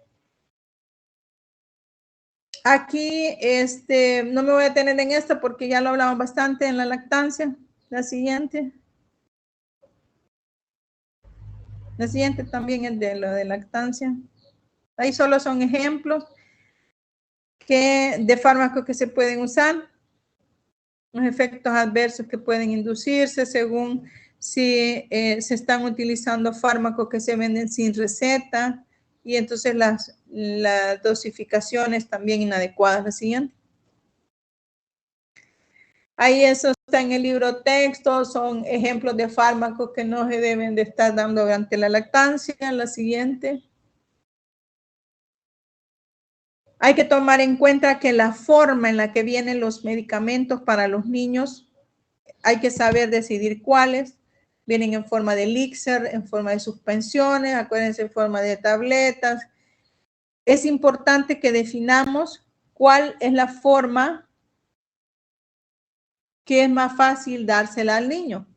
Aquí no me voy a tener en esto porque ya lo hablamos bastante en la lactancia. La siguiente. La siguiente también es de lo de lactancia. Ahí solo son ejemplos de fármacos que se pueden usar, los efectos adversos que pueden inducirse según si se están utilizando fármacos que se venden sin receta y entonces las dosificaciones también inadecuadas. La siguiente. Ahí eso está en el libro texto, son ejemplos de fármacos que no se deben de estar dando durante la lactancia. La siguiente. Hay que tomar en cuenta que la forma en la que vienen los medicamentos para los niños, hay que saber decidir cuáles. Vienen en forma de elixir, en forma de suspensiones, acuérdense, en forma de tabletas. Es importante que definamos cuál es la forma que es más fácil dársela al niño.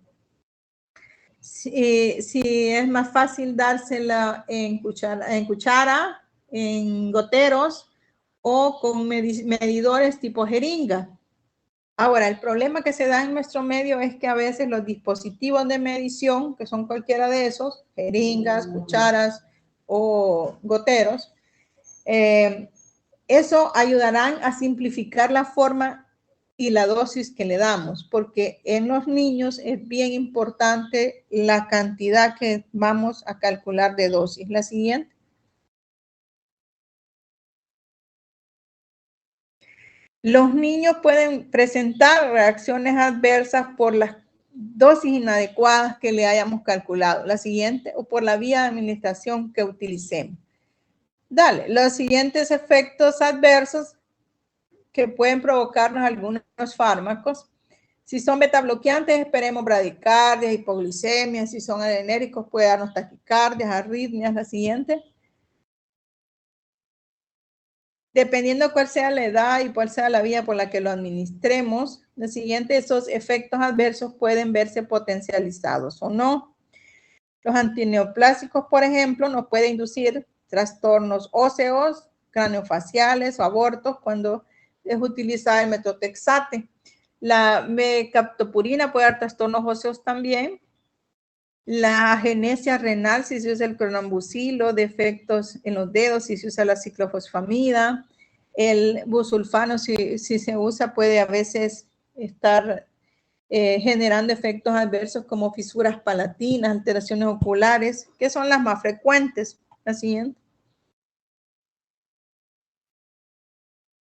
Si es más fácil dársela en cuchara, en goteros o con medidores tipo jeringa. Ahora, el problema que se da en nuestro medio es que a veces los dispositivos de medición, que son cualquiera de esos, jeringas, cucharas o goteros, eso ayudarán a simplificar la forma y la dosis que le damos, porque en los niños es bien importante la cantidad que vamos a calcular de dosis. La siguiente. Los niños pueden presentar reacciones adversas por las dosis inadecuadas que le hayamos calculado. La siguiente, o por la vía de administración que utilicemos. Dale, los siguientes efectos adversos que pueden provocarnos algunos fármacos Si son betabloqueantes, esperemos bradicardias, hipoglicemia. Si son adrenérgicos, puede darnos taquicardias, arritmias. La siguiente. Dependiendo cuál sea la edad y cuál sea la vía por la que lo administremos, la siguiente, esos efectos adversos pueden verse potencializados o no. Los antineoplásicos, por ejemplo, nos pueden inducir trastornos óseos, craneofaciales o abortos cuando es utilizada el metotrexate. La mecaptopurina puede dar trastornos óseos también. La agenesia renal, si se usa el cronambucilo, defectos en los dedos, si se usa la ciclofosfamida. El busulfano, si se usa, puede a veces estar generando efectos adversos como fisuras palatinas, alteraciones oculares, que son las más frecuentes. La siguiente.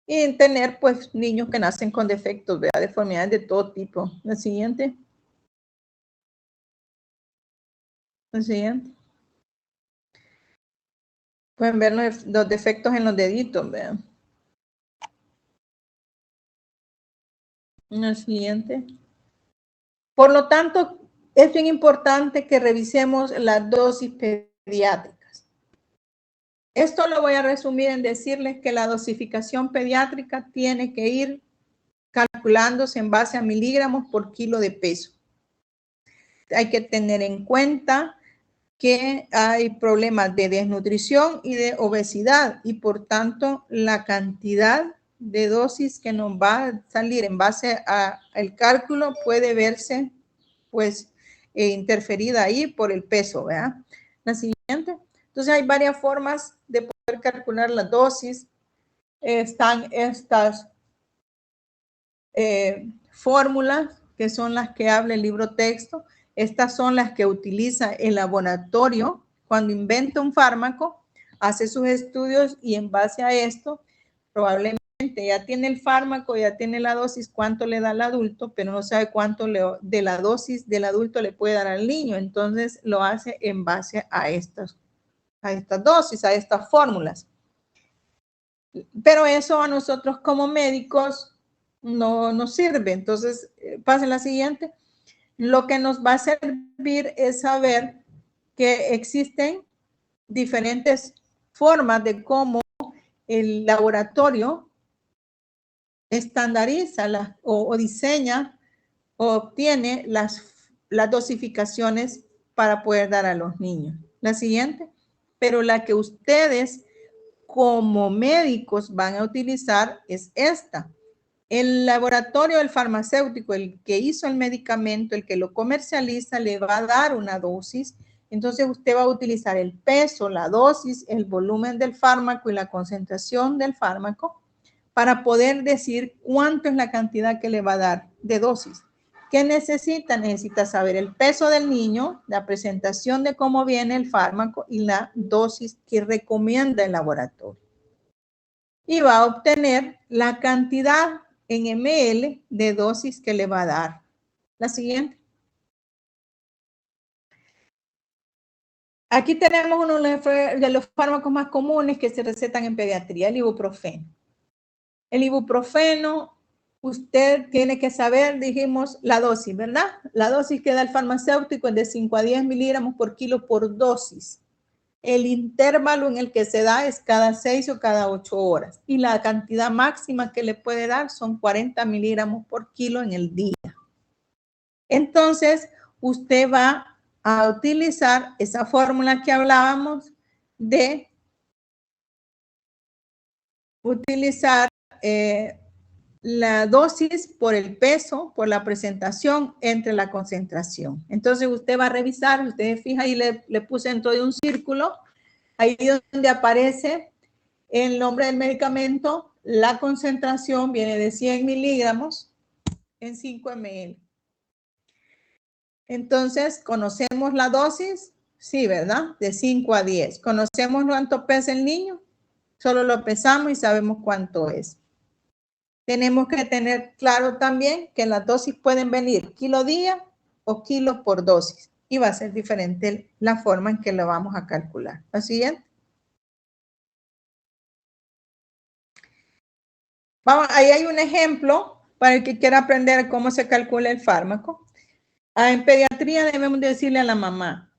Y tener, pues, niños que nacen con defectos, ¿verdad? Deformidades de todo tipo. La siguiente. La siguiente. Pueden ver los defectos en los deditos, ¿verdad? La siguiente. Por lo tanto, es bien importante que revisemos las dosis pediátricas. Esto lo voy a resumir en decirles que la dosificación pediátrica tiene que ir calculándose en base a miligramos por kilo de peso. Hay que tener en cuenta que hay problemas de desnutrición y de obesidad y por tanto la cantidad de dosis que nos va a salir en base al cálculo puede verse pues interferida ahí por el peso, ¿verdad? La siguiente. Entonces hay varias formas de poder calcular la dosis. Están estas fórmulas que son las que habla el libro texto. Estas son las que utiliza el laboratorio cuando inventa un fármaco, hace sus estudios y en base a esto probablemente ya tiene el fármaco, ya tiene la dosis, cuánto le da al adulto, pero no sabe cuánto de la dosis del adulto le puede dar al niño. Entonces lo hace en base a estas dosis, a estas fórmulas. Pero eso a nosotros como médicos no nos sirve. Entonces, pasen la siguiente. Lo que nos va a servir es saber que existen diferentes formas de cómo el laboratorio estandariza o diseña o obtiene las dosificaciones para poder dar a los niños. La siguiente. Pero la que ustedes como médicos van a utilizar es esta. El laboratorio del farmacéutico, el que hizo el medicamento, el que lo comercializa, le va a dar una dosis. Entonces usted va a utilizar el peso, la dosis, el volumen del fármaco y la concentración del fármaco para poder decir cuánto es la cantidad que le va a dar de dosis. ¿Qué necesita? Necesita saber el peso del niño, la presentación de cómo viene el fármaco y la dosis que recomienda el laboratorio. Y va a obtener la cantidad en ml de dosis que le va a dar. La siguiente. Aquí tenemos uno de los fármacos más comunes que se recetan en pediatría, el ibuprofeno. El ibuprofeno, usted tiene que saber, dijimos, la dosis, ¿verdad? La dosis que da el farmacéutico es de 5 a 10 miligramos por kilo por dosis. El intervalo en el que se da es cada 6 o cada 8 horas. Y la cantidad máxima que le puede dar son 40 miligramos por kilo en el día. Entonces, usted va a utilizar esa fórmula que hablábamos de utilizar la dosis por el peso, por la presentación entre la concentración. Entonces usted va a revisar, usted fija ahí le puse dentro de un círculo, ahí donde aparece el nombre del medicamento, la concentración viene de 100 miligramos en 5 ml. Entonces, ¿conocemos la dosis? Sí, ¿verdad? De 5 a 10. ¿Conocemos cuánto pesa el niño? Solo lo pesamos y sabemos cuánto es. Tenemos que tener claro también que las dosis pueden venir kilo día o kilo por dosis. Y va a ser diferente la forma en que lo vamos a calcular. ¿La siguiente? Vamos, ahí hay un ejemplo para el que quiera aprender cómo se calcula el fármaco. En pediatría debemos decirle a la mamá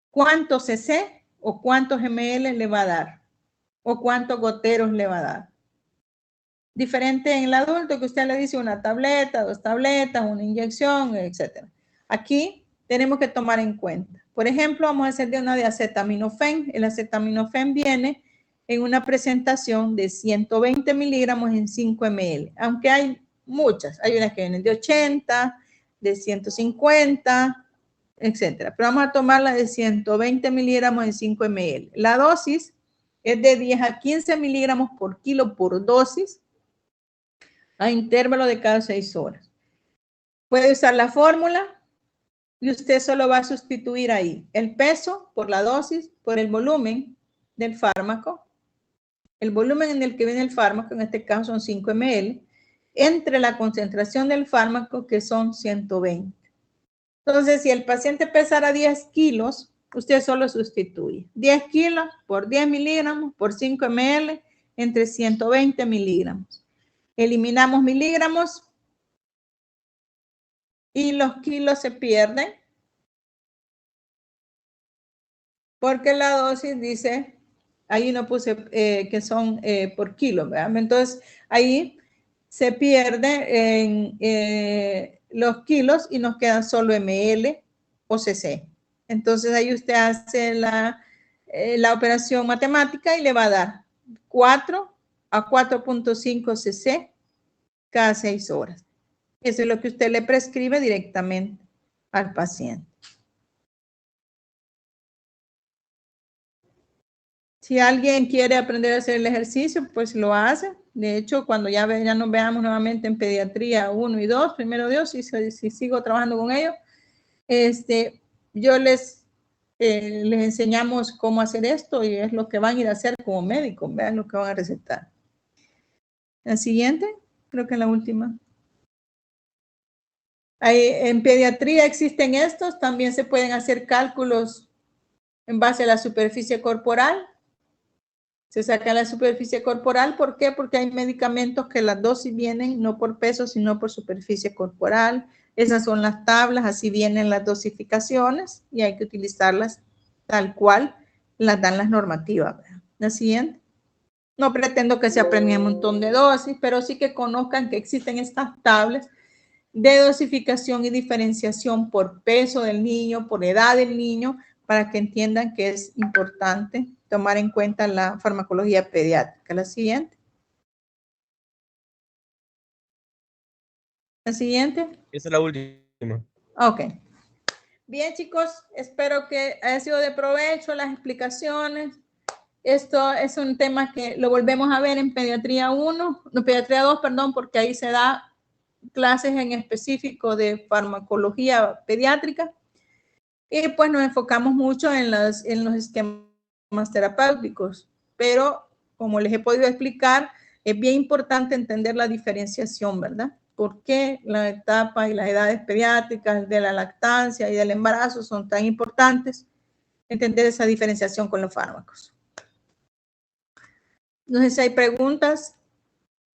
cuántos cc o cuántos ml le va a dar o cuántos goteros le va a dar. Diferente en el adulto que usted le dice una tableta, 2 tabletas, una inyección, etc. Aquí tenemos que tomar en cuenta. Por ejemplo, vamos a hacer de una de acetaminofén. El acetaminofén viene en una presentación de 120 miligramos en 5 ml, aunque hay muchas. Hay unas que vienen de 80, de 150, etcétera. Pero vamos a tomar la de 120 miligramos en 5 ml. La dosis es de 10 a 15 miligramos por kilo por dosis a intervalo de cada 6 horas. Puede usar la fórmula y usted solo va a sustituir ahí el peso por la dosis, por el volumen del fármaco. El volumen en el que viene el fármaco, en este caso son 5 ml, entre la concentración del fármaco, que son 120. Entonces, si el paciente pesara 10 kilos, usted solo sustituye 10 kilos por 10 miligramos por 5 ml entre 120 miligramos. Eliminamos miligramos y los kilos se pierden porque la dosis dice, ahí no puse que son por kilo, ¿verdad? Entonces, ahí se pierden los kilos y nos quedan solo ml o cc. Entonces, ahí usted hace la operación matemática y le va a dar 4 a 4.5 cc cada 6 horas. Eso es lo que usted le prescribe directamente al paciente. Si alguien quiere aprender a hacer el ejercicio, pues lo hace. De hecho, cuando ya nos veamos nuevamente en pediatría 1 y 2, primero Dios, si sigo trabajando con ellos, yo les enseñamos cómo hacer esto y es lo que van a ir a hacer como médicos, vean lo que van a recetar. La siguiente, creo que la última. En pediatría existen estos, también se pueden hacer cálculos en base a la superficie corporal. Se saca la superficie corporal, ¿por qué? Porque hay medicamentos que las dosis vienen no por peso, sino por superficie corporal. Esas son las tablas, así vienen las dosificaciones y hay que utilizarlas tal cual las dan las normativas. La siguiente. No pretendo que se aprendan un montón de dosis, pero sí que conozcan que existen estas tablas de dosificación y diferenciación por peso del niño, por edad del niño, para que entiendan que es importante tomar en cuenta la farmacología pediátrica. La siguiente. La siguiente. Esa es la última. Ok. Bien, chicos, espero que haya sido de provecho las explicaciones. Esto es un tema que lo volvemos a ver en pediatría 1, no, pediatría 2, perdón, porque ahí se da clases en específico de farmacología pediátrica. Y pues nos enfocamos mucho en los esquemas terapéuticos, pero como les he podido explicar, es bien importante entender la diferenciación, ¿verdad? ¿Por qué la etapa y las edades pediátricas de la lactancia y del embarazo son tan importantes? Entender esa diferenciación con los fármacos. No sé si hay preguntas.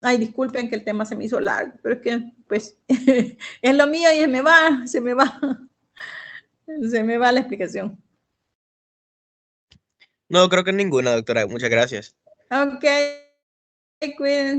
Ay, disculpen que el tema se me hizo largo, pero es que pues es lo mío y se me va. Se me va la explicación. No, creo que ninguna, doctora. Muchas gracias. Ok, cuídense.